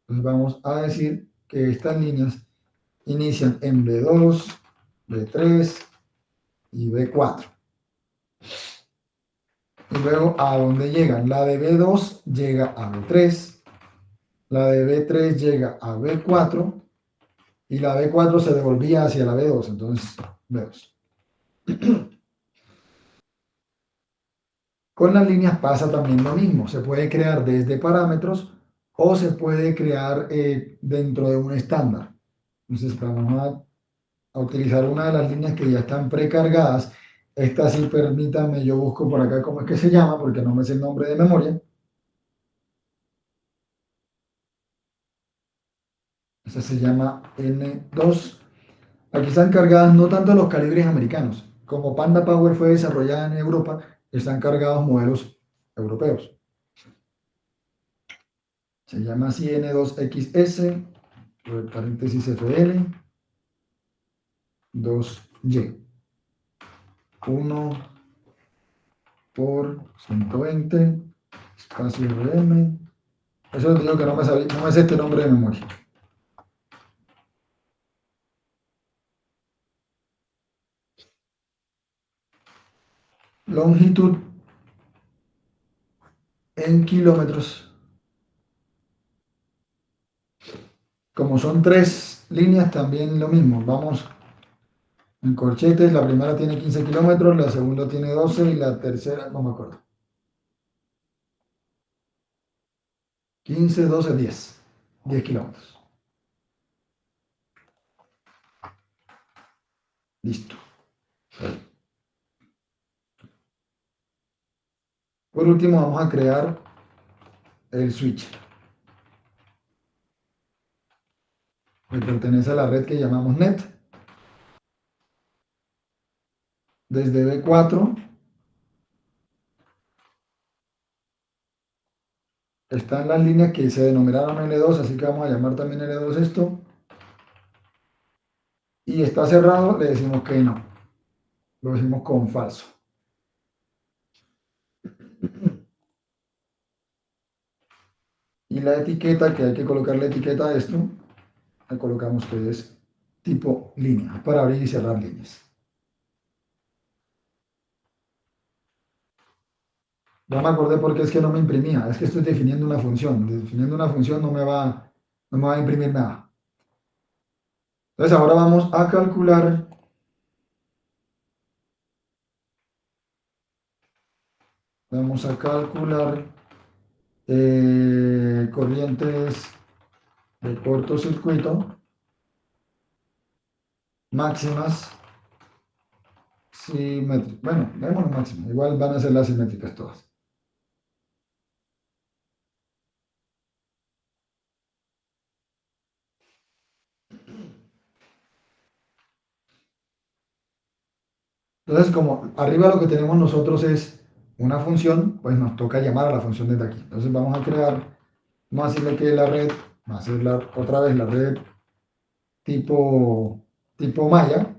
Entonces vamos a decir que estas líneas inician en B2, B3 y B4. Y luego a dónde llegan. La de B2 llega a B3, la de B3 llega a B4 y la B4 se devolvía hacia la B2, entonces B2. Con las líneas pasa también lo mismo. Se puede crear desde parámetros o se puede crear dentro de un estándar. Entonces vamos a utilizar una de las líneas que ya están precargadas. Esta sí, permítanme, yo busco por acá cómo es que se llama, porque no me sé el nombre de memoria. Esta se llama N2. Aquí están cargadas no tanto los calibres americanos. Como Panda Power fue desarrollada en Europa, están cargados modelos europeos. Se llama así N2XS, paréntesis FL, 2Y. 1 por 120, espacio RM. Eso les digo que no me sé este nombre de memoria. Longitud en kilómetros. Como son tres líneas, también lo mismo. Vamos en corchetes. La primera tiene 15 kilómetros, la segunda tiene 12 y la tercera, no me acuerdo. 15, 12, 10. 10 kilómetros. Listo. Por último, vamos a crear el switch. Que pertenece a la red que llamamos NET. Desde B4 están las líneas que se denominaron L2, así que vamos a llamar también L2 esto. Y está cerrado, le decimos que no. Lo decimos con falso. Y la etiqueta, que hay que colocarle etiqueta a esto, le colocamos que es tipo línea, para abrir y cerrar líneas. Ya me acordé porque es que no me imprimía, es que estoy definiendo una función. Definiendo una función no me va a imprimir nada. Entonces ahora vamos a calcular corrientes de cortocircuito máximas simétricas. Bueno, démoslo máximo, igual van a ser las simétricas todas. Entonces, como arriba lo que tenemos nosotros es una función, pues nos toca llamar a la función desde aquí. Entonces vamos a vamos a decirle que la red, va a ser otra vez la red tipo malla,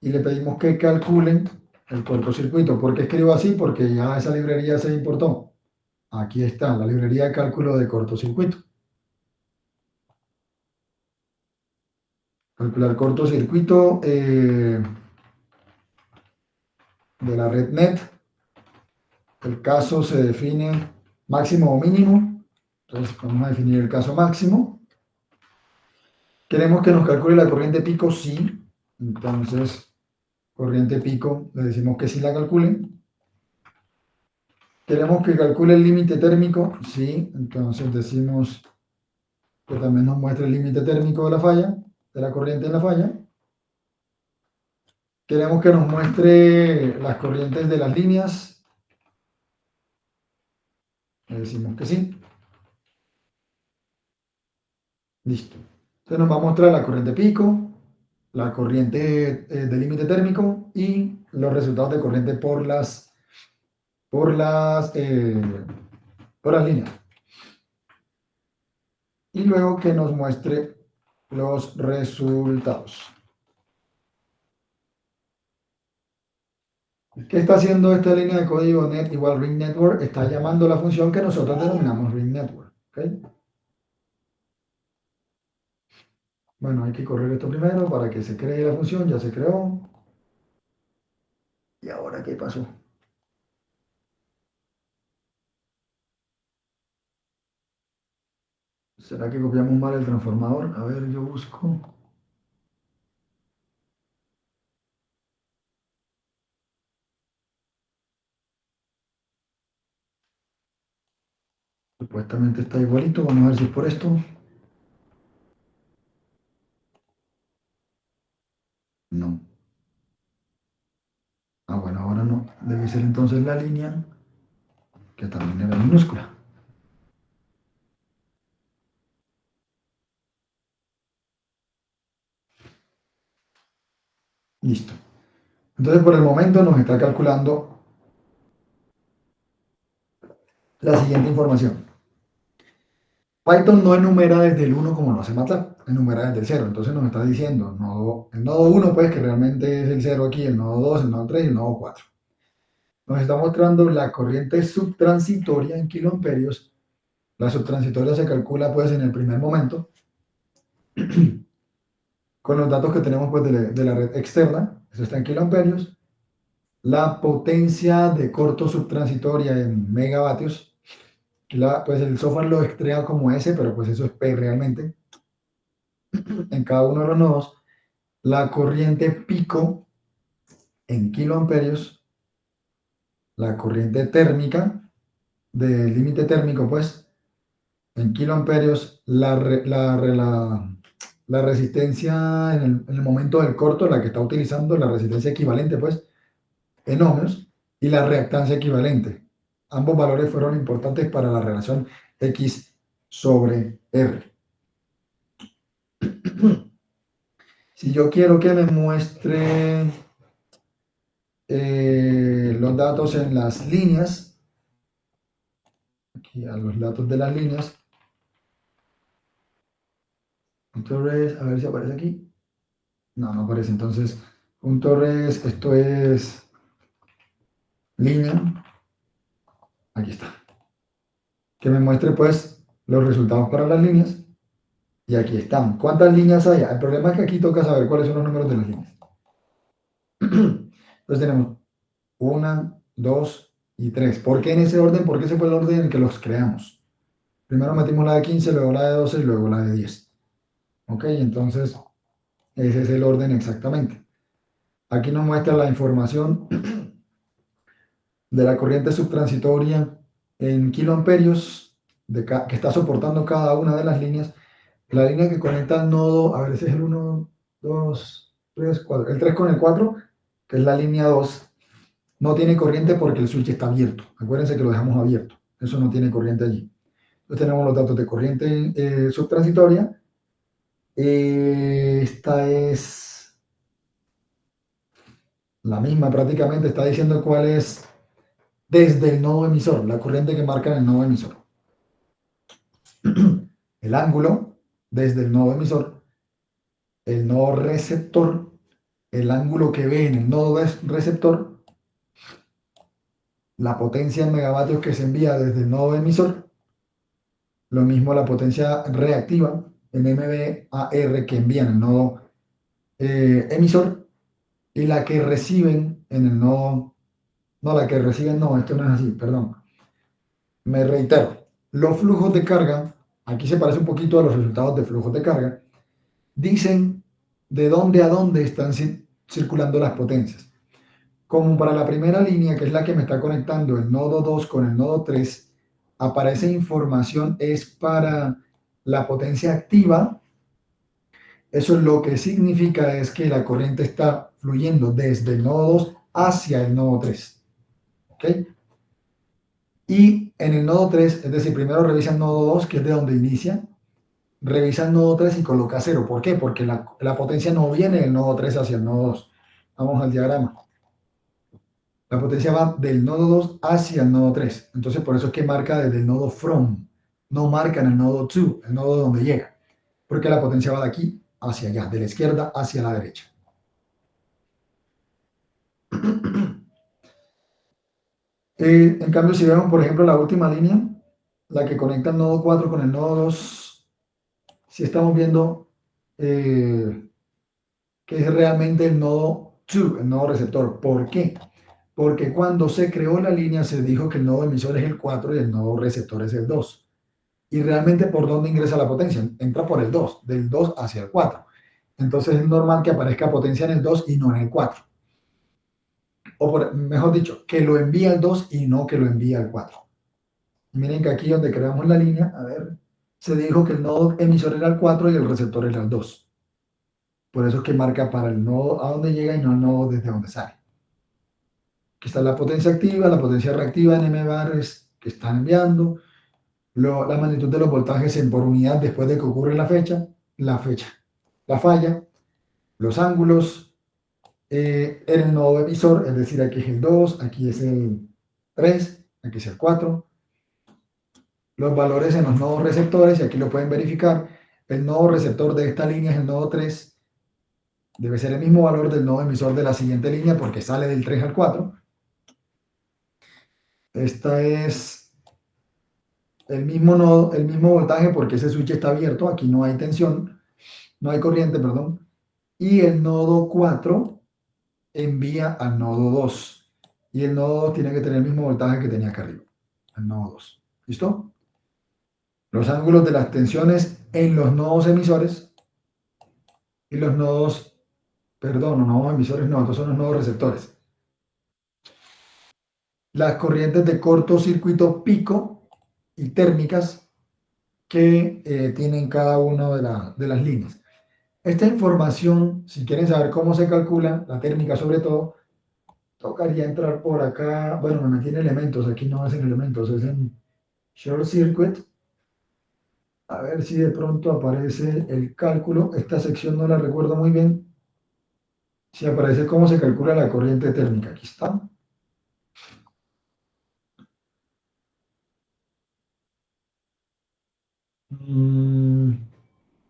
y le pedimos que calculen el cortocircuito. ¿Por qué escribo así? Porque ya esa librería se importó. Aquí está, la librería de cálculo de cortocircuito. Calcular cortocircuito de la red NET. El caso se define máximo o mínimo. Entonces vamos a definir el caso máximo. Queremos que nos calcule la corriente pico, sí. Entonces, corriente pico, le decimos que sí la calculen. Queremos que calcule el límite térmico, sí. Entonces decimos que también nos muestre el límite térmico de la falla, de la corriente en la falla. Queremos que nos muestre las corrientes de las líneas. Le decimos que sí. Listo. Entonces nos va a mostrar la corriente pico, la corriente de límite térmico y los resultados de corriente por las, eh, por las líneas. Y luego que nos muestre los resultados. ¿Qué está haciendo esta línea de código net igual ring network? Está llamando la función que nosotros denominamos ring network. ¿Okay? Bueno, hay que correr esto primero para que se cree la función. Ya se creó. ¿Y ahora qué pasó? ¿Será que copiamos mal el transformador? A ver, yo busco. Supuestamente está igualito. Vamos a ver si es por esto. No. Ah, bueno, ahora no. Debe ser entonces la línea que también era minúscula. Listo. Entonces, por el momento nos está calculando la siguiente información. Python no enumera desde el 1 como lo hace MATLAB, enumera desde el 0. Entonces nos está diciendo el nodo 1, pues que realmente es el 0 aquí, el nodo 2, el nodo 3 y el nodo 4. Nos está mostrando la corriente subtransitoria en kiloamperios. La subtransitoria se calcula pues en el primer momento con los datos que tenemos pues de la red externa, eso está en kiloamperios. La potencia de corto subtransitoria en megavatios, pues el software lo extrae como S, pero pues eso es P realmente, en cada uno de los nodos. La corriente pico en kiloamperios, la corriente térmica del límite térmico, pues en kiloamperios, la resistencia en el momento del corto, la que está utilizando, la resistencia equivalente, pues en ohmios, y la reactancia equivalente. Ambos valores fueron importantes para la relación X sobre R. Si yo quiero que me muestre los datos en las líneas, aquí a los datos de las líneas, entonces, a ver si aparece aquí. No, no aparece. Entonces, punto res, esto es línea. Aquí está. Que me muestre pues los resultados para las líneas. Y aquí están. ¿Cuántas líneas hay? El problema es que aquí toca saber cuáles son los números de las líneas. Entonces tenemos 1, 2 y 3. ¿Por qué en ese orden? Porque ese fue el orden en el que los creamos. Primero metimos la de 15, luego la de 12 y luego la de 10. ¿Ok? Entonces, ese es el orden exactamente. Aquí nos muestra la información de la corriente subtransitoria en kiloamperios que está soportando cada una de las líneas. La línea que conecta al nodo, a ver, ese es el 1, 2, 3, 4. El 3 con el 4, que es la línea 2, no tiene corriente porque el switch está abierto. Acuérdense que lo dejamos abierto. Eso no tiene corriente allí. Entonces tenemos los datos de corriente subtransitoria. Esta es la misma prácticamente. Está diciendo cuál es desde el nodo emisor, la corriente que marca en el nodo emisor. El ángulo desde el nodo emisor, el nodo receptor, el ángulo que ve en el nodo receptor, la potencia en megavatios que se envía desde el nodo emisor, lo mismo la potencia reactiva en MVAR que envían el nodo emisor, y la que reciben en el nodo, no, la que reciben no, esto no es así, perdón, me reitero, los flujos de carga, aquí se parece un poquito a los resultados de flujos de carga, dicen de dónde a dónde están circulando las potencias. Como para la primera línea, que es la que me está conectando el nodo 2 con el nodo 3, aparece información es para la potencia activa. Eso lo que significa es que la corriente está fluyendo desde el nodo 2 hacia el nodo 3. ¿Ok? Y en el nodo 3, es decir, primero revisa el nodo 2, que es de donde inicia, revisa el nodo 3 y coloca 0. ¿Por qué? Porque la potencia no viene del nodo 3 hacia el nodo 2. Vamos al diagrama. La potencia va del nodo 2 hacia el nodo 3. Entonces, por eso es que marca desde el nodo from. No marca en el nodo to, el nodo donde llega. Porque la potencia va de aquí hacia allá, de la izquierda hacia la derecha. En cambio, si vemos, por ejemplo, la última línea, la que conecta el nodo 4 con el nodo 2, si estamos viendo que es realmente el nodo 2, el nodo receptor. ¿Por qué? Porque cuando se creó la línea se dijo que el nodo emisor es el 4 y el nodo receptor es el 2. Y realmente, ¿por dónde ingresa la potencia? Entra por el 2, del 2 hacia el 4. Entonces es normal que aparezca potencia en el 2 y no en el 4. O mejor dicho, que lo envía al 2 y no que lo envía al 4. Miren que aquí donde creamos la línea, a ver, se dijo que el nodo emisor era el 4 y el receptor era el 2. Por eso es que marca para el nodo a donde llega y no el nodo desde donde sale. Aquí está la potencia activa, la potencia reactiva en mbares que están enviando, la magnitud de los voltajes en por unidad después de que ocurre la falla, los ángulos, en el nodo emisor, es decir, aquí es el 2, aquí es el 3, aquí es el 4, los valores en los nodos receptores, y aquí lo pueden verificar, el nodo receptor de esta línea es el nodo 3, debe ser el mismo valor del nodo emisor de la siguiente línea porque sale del 3 al 4. Esta es el mismo nodo, el mismo voltaje porque ese switch está abierto, aquí no hay tensión, no hay corriente, perdón, y el nodo 4 envía al nodo 2, y el nodo 2 tiene que tener el mismo voltaje que tenía acá arriba, el nodo 2. ¿Listo? Los ángulos de las tensiones en los nodos emisores y los nodos, perdón, los nodos emisores no, estos son los nodos receptores. Las corrientes de cortocircuito pico y térmicas que tienen cada una de las líneas. Esta información, si quieren saber cómo se calcula, la térmica sobre todo, tocaría entrar por acá. Bueno, me metí en elementos, aquí no es en elementos, es en short circuit. A ver si de pronto aparece el cálculo. Esta sección no la recuerdo muy bien. Si aparece cómo se calcula la corriente térmica. Aquí está. Mm,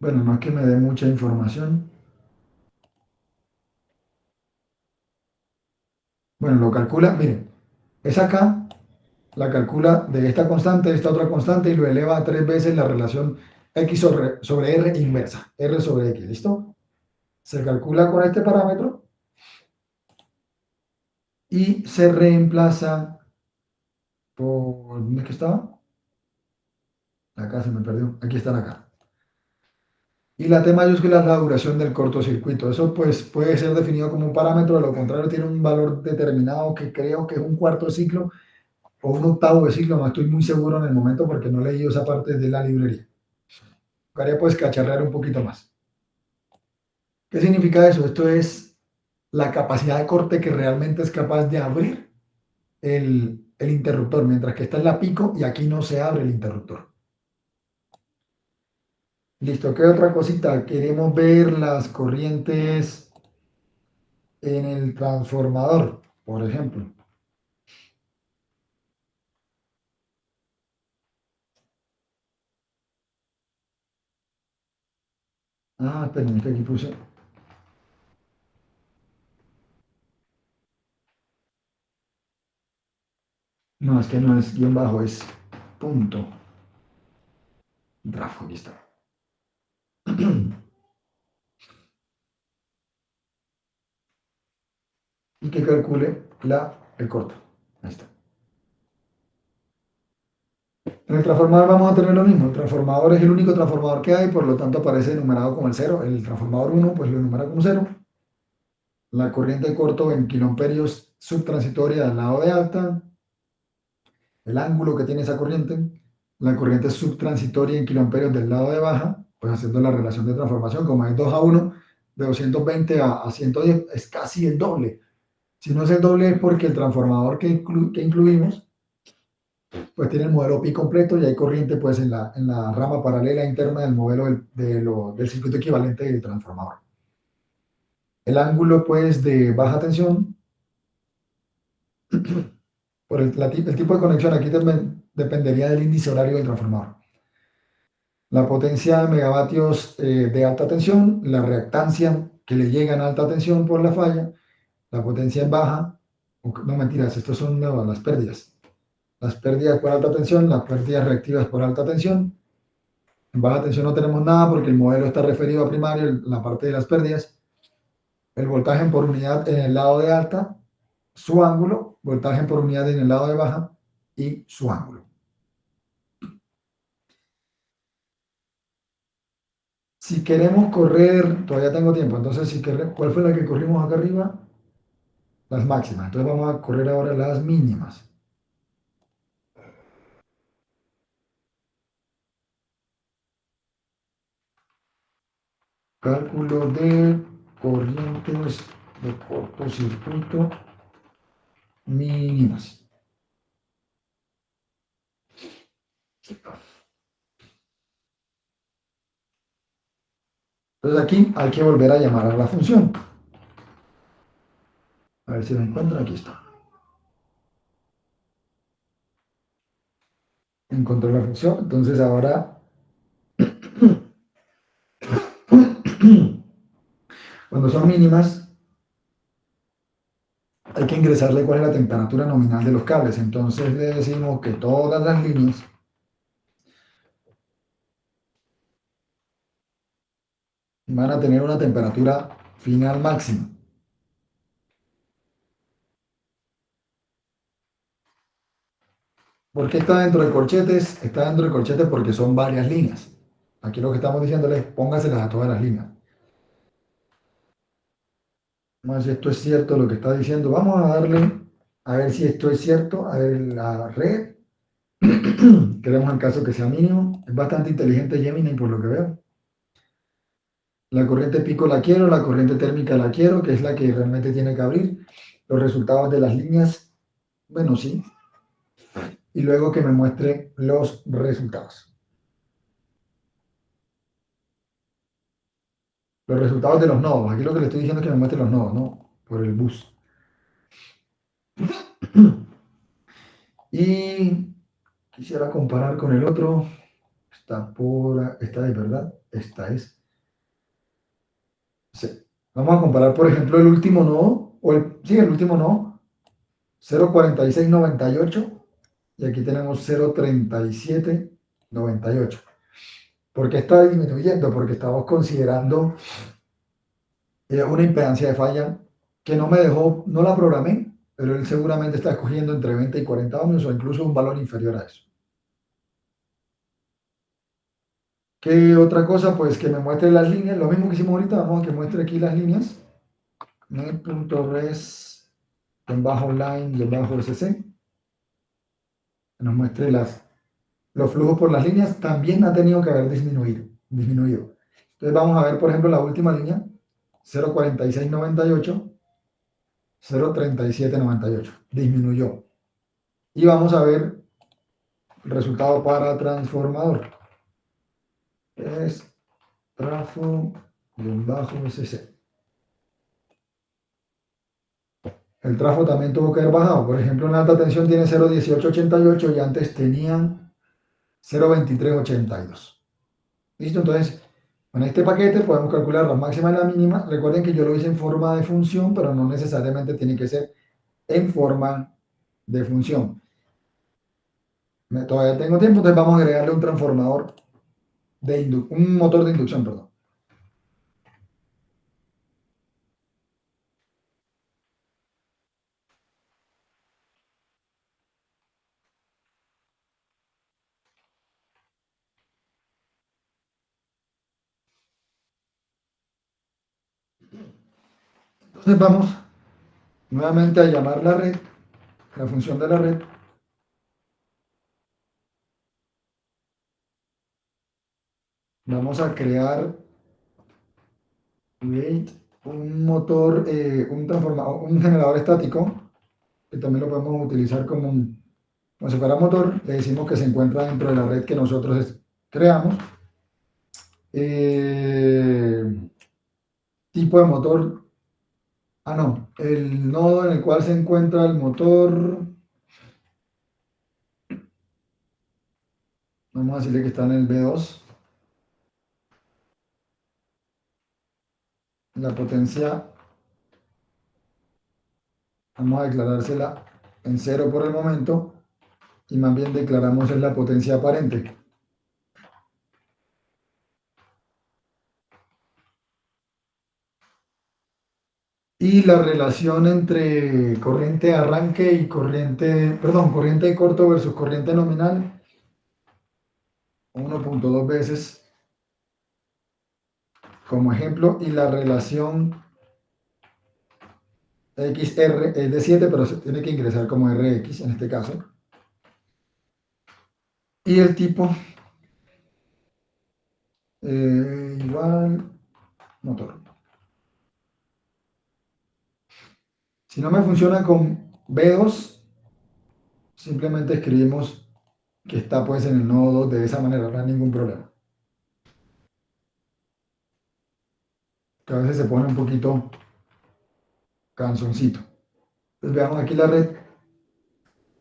bueno, no es que me dé mucha información. Bueno, lo calcula, miren, es acá, la calcula de esta constante, de esta otra constante, y lo eleva a 3 veces la relación x sobre r inversa, r sobre x, ¿listo? Se calcula con este parámetro y se reemplaza por, ¿dónde es que estaba? Acá se me perdió, aquí están acá. Y la T mayúscula es la duración del cortocircuito. Eso pues puede ser definido como un parámetro, de lo contrario tiene un valor determinado que creo que es un cuarto de ciclo o un octavo de ciclo, no estoy muy seguro en el momento porque no he leído esa parte de la librería. Tocaría pues cacharrear un poquito más. ¿Qué significa eso? Esto es la capacidad de corte que realmente es capaz de abrir el interruptor, mientras que está en la pico y aquí no se abre el interruptor. Listo, ¿qué otra cosita? Queremos ver las corrientes en el transformador, por ejemplo. Ah, esperen, que aquí puse. No, es que no es guión bajo, es punto. Grafo, aquí está. Y que calcule el corto. Ahí está. En el transformador vamos a tener lo mismo. El transformador es el único transformador que hay, por lo tanto aparece enumerado como el 0. El transformador 1, pues lo enumera como 0. La corriente de corto en kiloamperios subtransitoria al lado de alta. El ángulo que tiene esa corriente. La corriente subtransitoria en kiloamperios del lado de baja, pues haciendo la relación de transformación, como es 2 a 1, de 220 a 110, es casi el doble. Si no es el doble es porque el transformador que incluimos pues tiene el modelo pi completo y hay corriente pues en la rama paralela interna del modelo del circuito equivalente del transformador. El ángulo pues de baja tensión, por el tipo de conexión aquí dependería del índice horario del transformador. La potencia de megavatios de alta tensión, la reactancia que le llega en alta tensión por la falla, la potencia en baja, no mentiras, estos son las pérdidas. Las pérdidas por alta tensión, las pérdidas reactivas por alta tensión. En baja tensión no tenemos nada porque el modelo está referido a primario, la parte de las pérdidas. El voltaje por unidad en el lado de alta, su ángulo, voltaje por unidad en el lado de baja y su ángulo. Si queremos correr, todavía tengo tiempo, entonces si queremos, ¿cuál fue la que corrimos acá arriba? Las máximas. Entonces vamos a correr ahora las mínimas. Cálculo de corrientes de cortocircuito mínimas. Entonces aquí hay que volver a llamar a la función. A ver si lo encuentro. Aquí está. Encontré la función. Entonces ahora, cuando son mínimas, hay que ingresarle cuál es la temperatura nominal de los cables. Entonces le decimos que todas las líneas van a tener una temperatura final máxima. ¿Por qué está dentro de corchetes? Está dentro de corchetes porque son varias líneas. Aquí lo que estamos diciéndoles, póngaselas a todas las líneas. Vamos a ver si esto es cierto lo que está diciendo. Vamos a darle, a ver si esto es cierto. A ver la red. Queremos el caso que sea mínimo. Es bastante inteligente Gemini por lo que veo. La corriente pico la quiero, la corriente térmica la quiero, que es la que realmente tiene que abrir. Los resultados de las líneas, bueno, sí. Y luego que me muestre los resultados. Los resultados de los nodos. Aquí lo que le estoy diciendo es que me muestre los nodos, ¿no? Por el bus. Y quisiera comparar con el otro. Esta es verdad. Esta es. Sí. Vamos a comparar, por ejemplo, el último nodo, sí, el último nodo, 0.4698, y aquí tenemos 0.3798. ¿Por qué está disminuyendo? Porque estamos considerando una impedancia de falla que no me dejó, no la programé, pero él seguramente está escogiendo entre 20 y 40 ohmios o incluso un valor inferior a eso. ¿Qué otra cosa? Pues que me muestre las líneas, lo mismo que hicimos ahorita, vamos a que muestre aquí las líneas. Net.res en bajo line y en bajo sc, nos muestre los flujos por las líneas, también ha tenido que haber disminuido. Entonces vamos a ver, por ejemplo, la última línea, 0.4698, 0.3798, disminuyó. Y vamos a ver el resultado para transformador, que es trafo-sc. El trafo también tuvo que haber bajado. Por ejemplo, en alta tensión tiene 0.1888 y antes tenían 0.2382. ¿Listo? Entonces, con este paquete podemos calcular la máxima y la mínima. Recuerden que yo lo hice en forma de función, pero no necesariamente tiene que ser en forma de función. Todavía tengo tiempo, entonces vamos a agregarle un transformador un motor de inducción, perdón. Entonces vamos nuevamente a llamar la red, la función de la red. Vamos a crear un motor, un transformador, un generador estático, que también lo podemos utilizar como si fuera motor. Le decimos que se encuentra dentro de la red que nosotros creamos. Tipo de motor. No, el nodo en el cual se encuentra el motor. Vamos a decirle que está en el B2. La potencia, vamos a declarársela en 0 por el momento. Y más bien declaramos en la potencia aparente. Y la relación entre corriente de arranque y corriente de corto versus corriente nominal, 1.2 veces como ejemplo, y la relación XR es de 7, pero se tiene que ingresar como RX en este caso. Y el tipo igual motor. Si no me funciona con B2, simplemente escribimos que está pues en el nodo 2 de esa manera, no hay ningún problema. Que a veces se pone un poquito canzoncito. Entonces veamos aquí la red.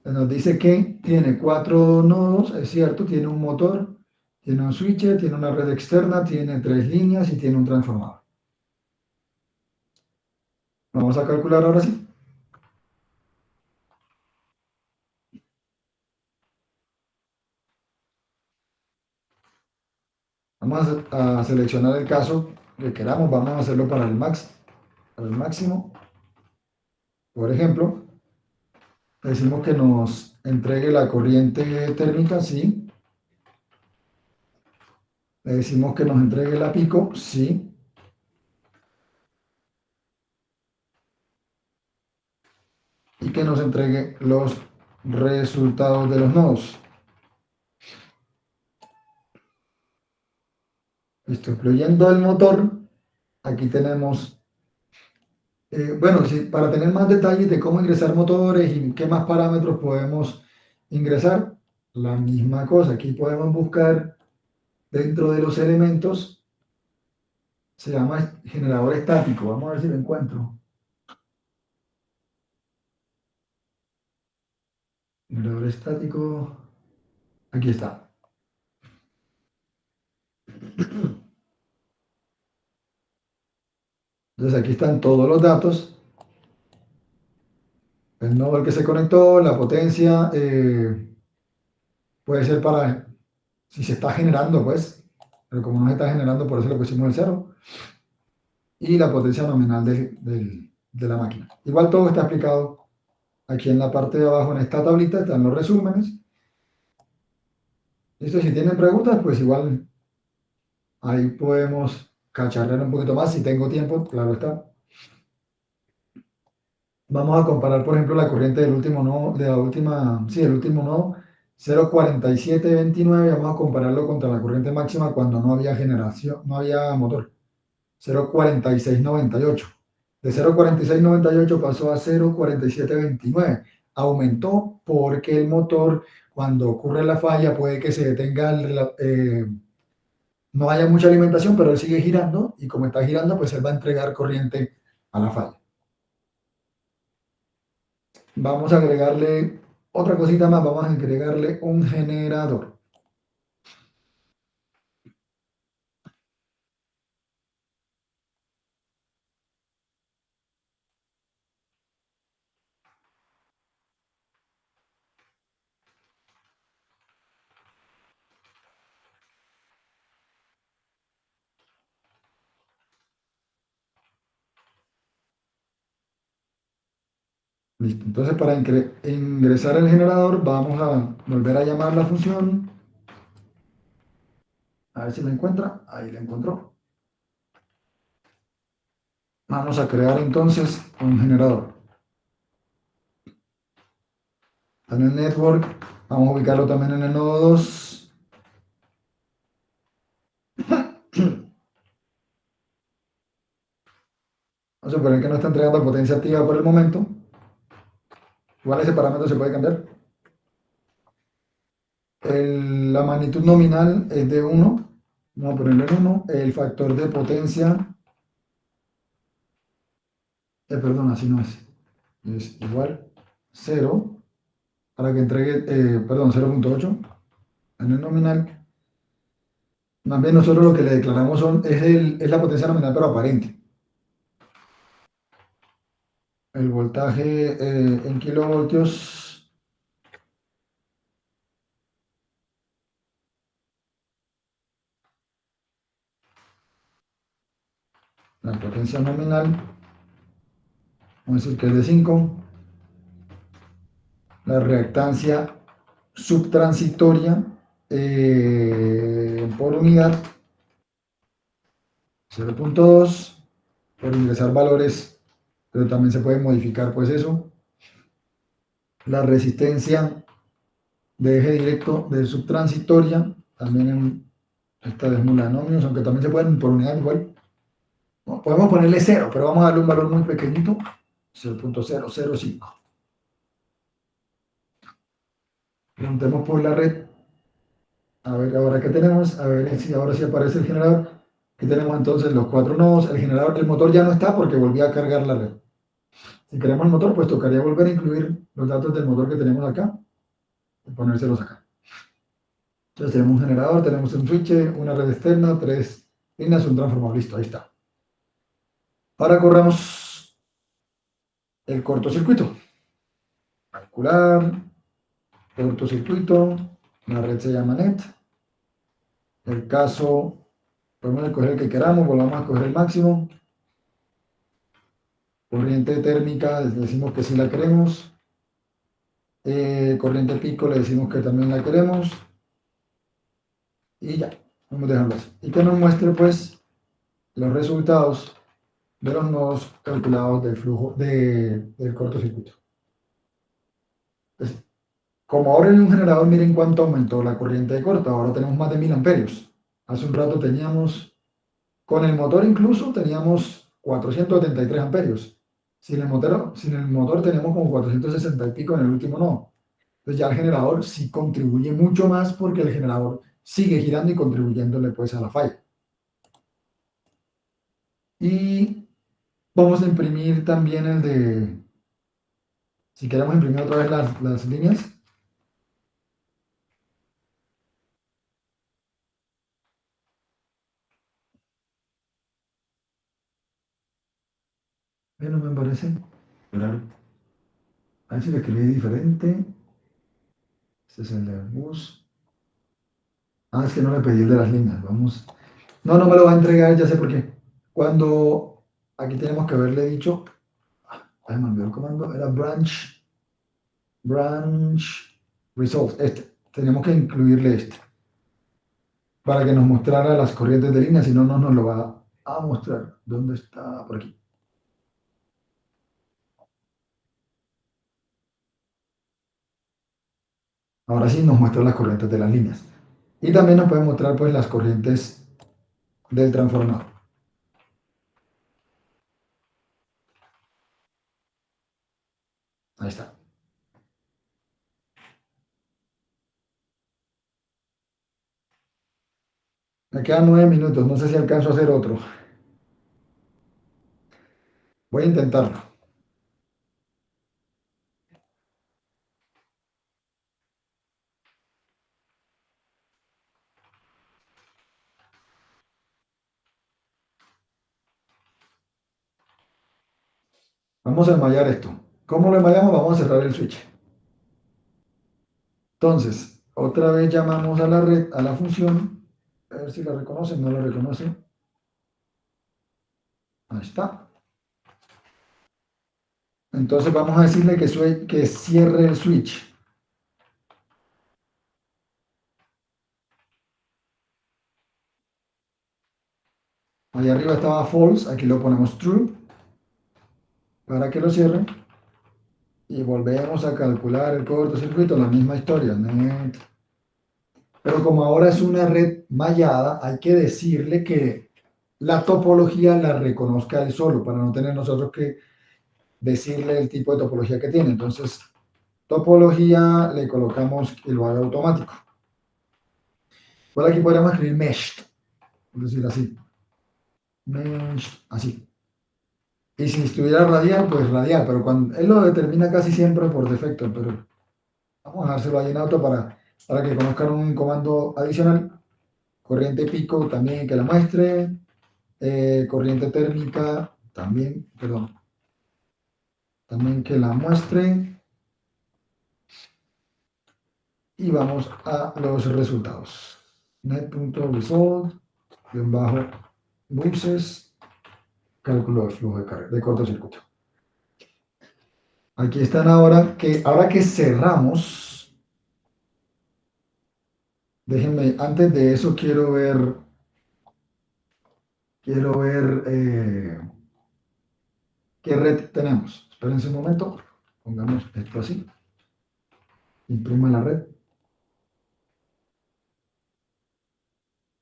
Nos dice que tiene 4 nodos, es cierto, tiene un motor, tiene un switcher, tiene una red externa, tiene 3 líneas y tiene un transformador. Vamos a calcular ahora sí. Vamos a seleccionar el caso que queramos, vamos a hacerlo para el máximo. Por ejemplo, decimos que nos entregue la corriente térmica, sí. Le decimos que nos entregue la pico, sí. Y que nos entregue los resultados de los nodos. Listo, incluyendo el motor, aquí tenemos, bueno, sí, para tener más detalles de cómo ingresar motores y qué más parámetros podemos ingresar, la misma cosa, aquí podemos buscar dentro de los elementos, se llama generador estático, vamos a ver si lo encuentro. Generador estático, aquí está. Entonces aquí están todos los datos, el nodo al que se conectó, la potencia, puede ser para, si se está generando, pues, pero como no se está generando, por eso le pusimos el cero, y la potencia nominal de la máquina. Igual todo está explicado aquí en la parte de abajo, en esta tablita, están los resúmenes. Listo, si tienen preguntas, pues igual ahí podemos cacharrear un poquito más, si tengo tiempo, claro está. Vamos a comparar, por ejemplo, la corriente del último nodo, de la última, sí, el último nodo, 0,4729, vamos a compararlo contra la corriente máxima cuando no había generación, no había motor, 0,4698. De 0,4698 pasó a 0,4729. Aumentó porque el motor, cuando ocurre la falla, puede que se detenga, no haya mucha alimentación, pero él sigue girando y como está girando, pues él va a entregar corriente a la falla. Vamos a agregarle otra cosita más, vamos a agregarle un generador. Listo. Entonces, para ingresar el generador, vamos a volver a llamar la función. A ver si la encuentra. Ahí la encontró. Vamos a crear entonces un generador. Está en el network. Vamos a ubicarlo también en el nodo 2. Vamos a suponer que no está entregando potencia activa por el momento. Igual ese parámetro se puede cambiar. La magnitud nominal es de 1. Vamos a ponerlo en 1. El factor de potencia, perdón, así no es igual 0 para que entregue, perdón, 0,8 en el nominal. Más bien nosotros lo que le declaramos es la potencia nominal pero aparente. El voltaje en kilovoltios, la potencia nominal, vamos a decir que es de 5. La reactancia subtransitoria por unidad, 0,2. Por ingresar valores, pero también se puede modificar pues eso. La resistencia de eje directo de subtransitoria, también esta es mula de ohmios, aunque también se pueden por unidad igual. No, podemos ponerle 0, pero vamos a darle un valor muy pequeñito, 0.005. Preguntemos por la red. A ver ahora qué tenemos, a ver si ahora sí aparece el generador. Aquí tenemos entonces los 4 nodos, el generador, el motor ya no está porque volví a cargar la red. Si queremos el motor, pues tocaría volver a incluir los datos del motor que tenemos acá y ponérselos acá. Entonces tenemos un generador, tenemos un switch, una red externa, 3 líneas, un transformador, listo, ahí está. Ahora corremos el cortocircuito. Calcular, cortocircuito, la red se llama net. El caso, podemos escoger el que queramos, volvamos a escoger el máximo. Corriente térmica, le decimos que sí la queremos. Corriente pico, le decimos que también la queremos. Y ya, vamos a dejarlo así. Y que nos muestre pues los resultados de los nodos calculados del flujo del cortocircuito. Entonces, como ahora en un generador, miren cuánto aumentó la corriente de corto. Ahora tenemos más de 1000 amperios. Hace un rato teníamos, con el motor incluso, teníamos 473 amperios. Sin el motor teníamos como 460 y pico en el último nodo. Entonces ya el generador sí contribuye mucho más porque el generador sigue girando y contribuyéndole pues a la falla. Y vamos a imprimir también el de, si queremos imprimir otra vez las líneas. No me parece. Claro. A ver si le escribí diferente. Este es el de bus. Ah, es que no le pedí el de las líneas. Vamos. No, no me lo va a entregar, ya sé por qué. Cuando aquí tenemos que haberle dicho, ay, me olvidó el comando, era branch result. Este. Tenemos que incluirle este para que nos mostrara las corrientes de línea, si no, no nos lo va a mostrar. ¿Dónde está? Por aquí. Ahora sí nos muestra las corrientes de las líneas. Y también nos puede mostrar pues las corrientes del transformador. Ahí está. Me quedan 9 minutos, no sé si alcanzo a hacer otro. Voy a intentarlo. Vamos a enmayar esto. ¿Cómo lo enmayamos? Vamos a cerrar el switch. Entonces, otra vez llamamos a la red, a la función. A ver si la reconoce, no la reconoce. Ahí está. Entonces vamos a decirle que cierre el switch. Ahí arriba estaba false, aquí lo ponemos true para que lo cierre. Y volvemos a calcular el cortocircuito, la misma historia. Net. Pero como ahora es una red mallada, hay que decirle que la topología la reconozca él solo, para no tener nosotros que decirle el tipo de topología que tiene. Entonces, topología le colocamos que lo haga automático. Por aquí podríamos escribir meshed, es decir, así. Meshed, así. Y si estuviera radial, pues radial, pero cuando él lo determina casi siempre por defecto, pero vamos a dejárselo ahí en auto para que conozcan un comando adicional. Corriente pico también que la muestre. Corriente térmica también, perdón, también que la muestre. Y vamos a los resultados. Net.result, bajo buses, cálculo de flujo de carga, de cortocircuito. Aquí están ahora que cerramos, déjenme, antes de eso quiero ver qué red tenemos. Espérense un momento, pongamos esto así, imprima la red.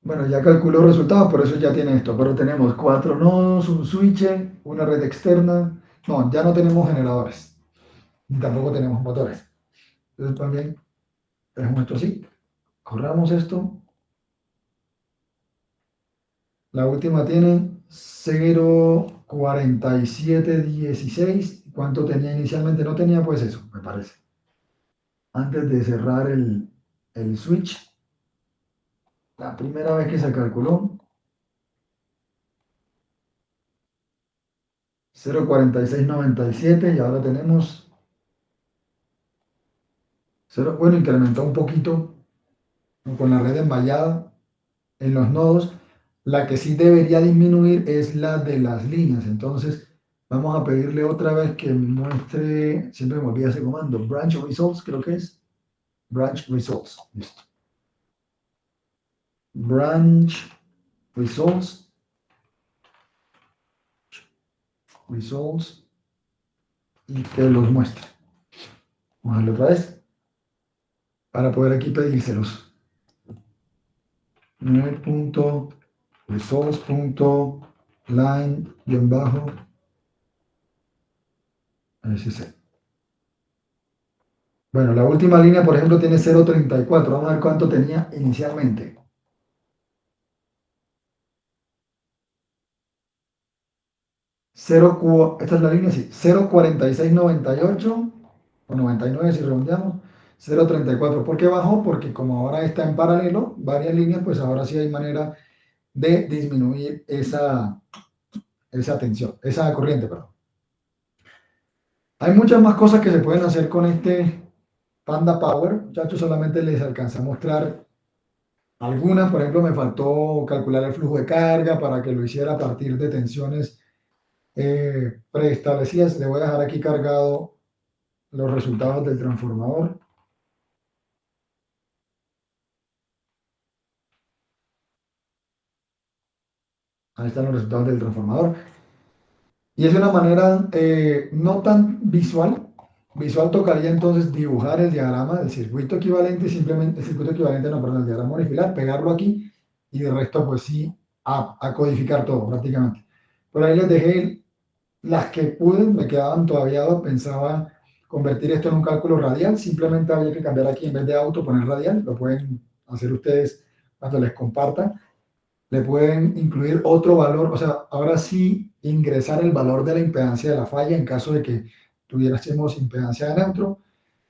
Bueno, ya calculó resultados, por eso ya tiene esto. Pero tenemos 4 nodos, un switch, una red externa. No, ya no tenemos generadores. Ni tampoco tenemos motores. Entonces también tenemos esto así. Corramos esto. La última tiene 0,4716. ¿Cuánto tenía inicialmente? No tenía pues eso, me parece. Antes de cerrar el switch, la primera vez que se calculó, 0,4697 y ahora tenemos 0, bueno, incrementó un poquito con la red envallada en los nodos. La que sí debería disminuir es la de las líneas. Entonces, vamos a pedirle otra vez que muestre, siempre me olvida ese comando, branch results, creo que es. Branch results. Listo. Branch results. Results. Y que los muestre. Vamos a darle otra vez para poder aquí pedírselos. Results.line-sc. Bueno, la última línea, por ejemplo, tiene 0,34. Vamos a ver cuánto tenía inicialmente. 0, esta es la línea, sí, 0,4698 o 99 si redondeamos, 0,34. ¿Por qué bajó? Porque como ahora está en paralelo, varias líneas, pues ahora sí hay manera de disminuir esa tensión, esa corriente, perdón. Hay muchas más cosas que se pueden hacer con este Panda Power. Muchachos, solamente les alcancé a mostrar algunas. Por ejemplo, me faltó calcular el flujo de carga para que lo hiciera a partir de tensiones preestablecidas. Le voy a dejar aquí cargado los resultados del transformador. Ahí están los resultados del transformador. Y es una manera no tan visual. Visual tocaría entonces dibujar el diagrama del circuito equivalente, simplemente el circuito equivalente, no, perdón, el diagrama unifilar, pegarlo aquí y de resto pues sí, a codificar todo prácticamente. Por ahí les dejé las que pude, me quedaban todavía dos, pensaba convertir esto en un cálculo radial, simplemente había que cambiar aquí en vez de auto, poner radial, lo pueden hacer ustedes cuando les compartan. Le pueden incluir otro valor, o sea, ahora sí ingresar el valor de la impedancia de la falla en caso de que tuviésemos impedancia de neutro.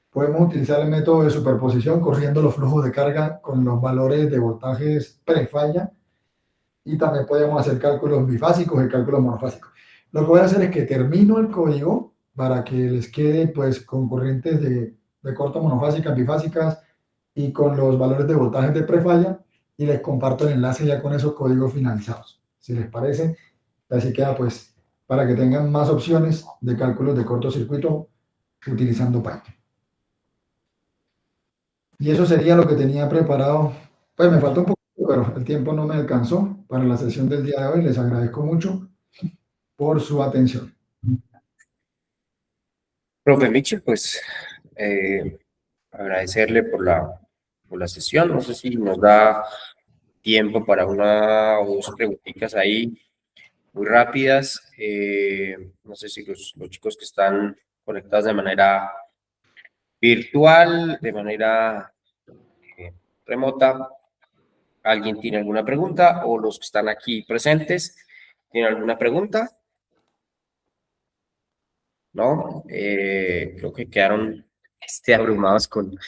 Podemos utilizar el método de superposición corriendo los flujos de carga con los valores de voltajes prefalla y también podemos hacer cálculos bifásicos y cálculos monofásicos. Lo que voy a hacer es que termino el código para que les quede pues con corrientes de corto monofásicas, bifásicas y con los valores de voltajes de prefalla y les comparto el enlace ya con esos códigos finalizados. Si les parece, así queda pues para que tengan más opciones de cálculos de cortocircuito utilizando Python. Y eso sería lo que tenía preparado. Pues me falta un poco, pero el tiempo no me alcanzó para la sesión del día de hoy. Les agradezco mucho por su atención.
Profe Mitchell, pues agradecerle por la sesión. No sé si nos da tiempo para una o dos preguntitas ahí muy rápidas. No sé si los chicos que están conectados de manera virtual, de manera eh, remota, ¿alguien tiene alguna pregunta? O los que están aquí presentes, ¿tienen alguna pregunta? ¿No? Creo que quedaron abrumados con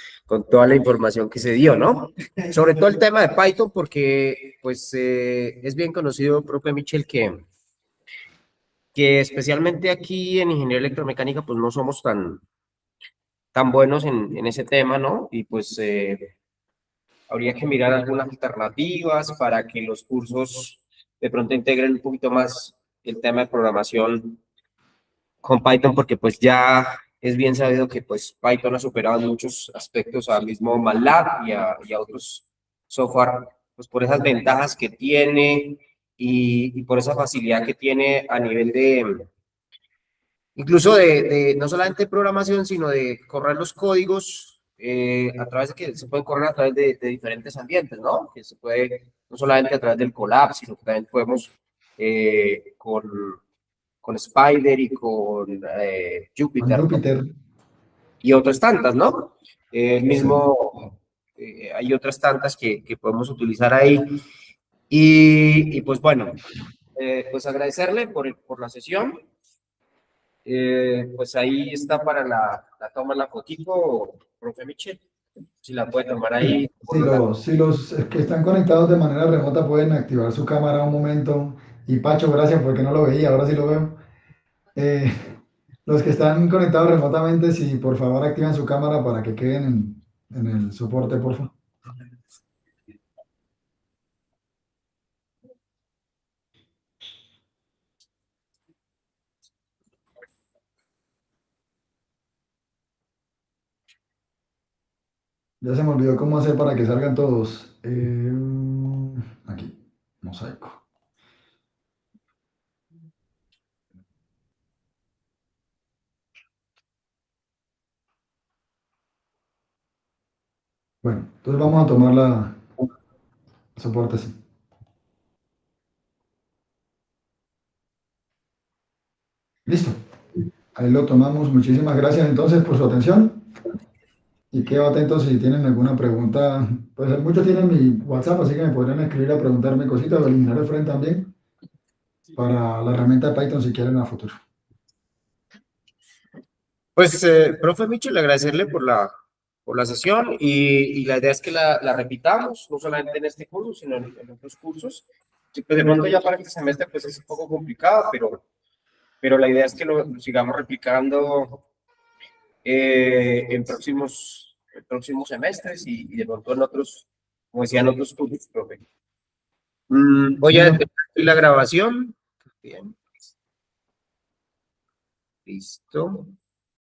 toda la información que se dio, ¿no? Sobre todo el tema de Python, porque pues es bien conocido, profe Michel, que especialmente aquí en ingeniería electromecánica, pues no somos tan buenos en ese tema, ¿no? Y pues habría que mirar algunas alternativas para que los cursos de pronto integren un poquito más el tema de programación con Python, porque pues ya es bien sabido que pues Python ha superado en muchos aspectos al mismo MATLAB y a otros software, pues por esas ventajas que tiene y por esa facilidad que tiene a nivel de, incluso de no solamente programación, sino de correr los códigos a través de que se pueden correr a través de diferentes ambientes, ¿no? Que se puede, no solamente a través del Colab, sino que también podemos con Spider y con
Con
Jupyter, ¿no?
Júpiter.
Y otras tantas, ¿no? El
Sí.
mismo, hay otras tantas que podemos utilizar ahí. Y pues bueno, pues agradecerle por la sesión. Pues ahí está para la toma la fotico, profe Michel. Si la puede tomar
Sí,
ahí.
si los que están conectados de manera remota pueden activar su cámara un momento. Y Pacho, gracias porque no lo veía, ahora sí lo veo. Eh, los que están conectados remotamente, si por favor activan su cámara para que queden en el soporte, por favor. Ya se me olvidó cómo hacer para que salgan todos. Aquí, mosaico. Bueno, entonces vamos a tomar el soporte así. Listo. Ahí lo tomamos. Muchísimas gracias entonces por su atención. Y quedo atento si tienen alguna pregunta. Pues muchos tienen mi WhatsApp, así que me podrían escribir a preguntarme cositas o eliminar el friend también para la herramienta de Python si quieren a futuro.
Pues, profe Michel, agradecerle por la sesión y la idea es que la repitamos, no solamente en este curso, sino en otros cursos. Sí, pues de pronto ya para este semestre pues es un poco complicado, pero la idea es que lo sigamos replicando en próximos semestres y de pronto en otros, como decían otros cursos, profe. Voy a
Bueno,
detener aquí la grabación. Bien, listo.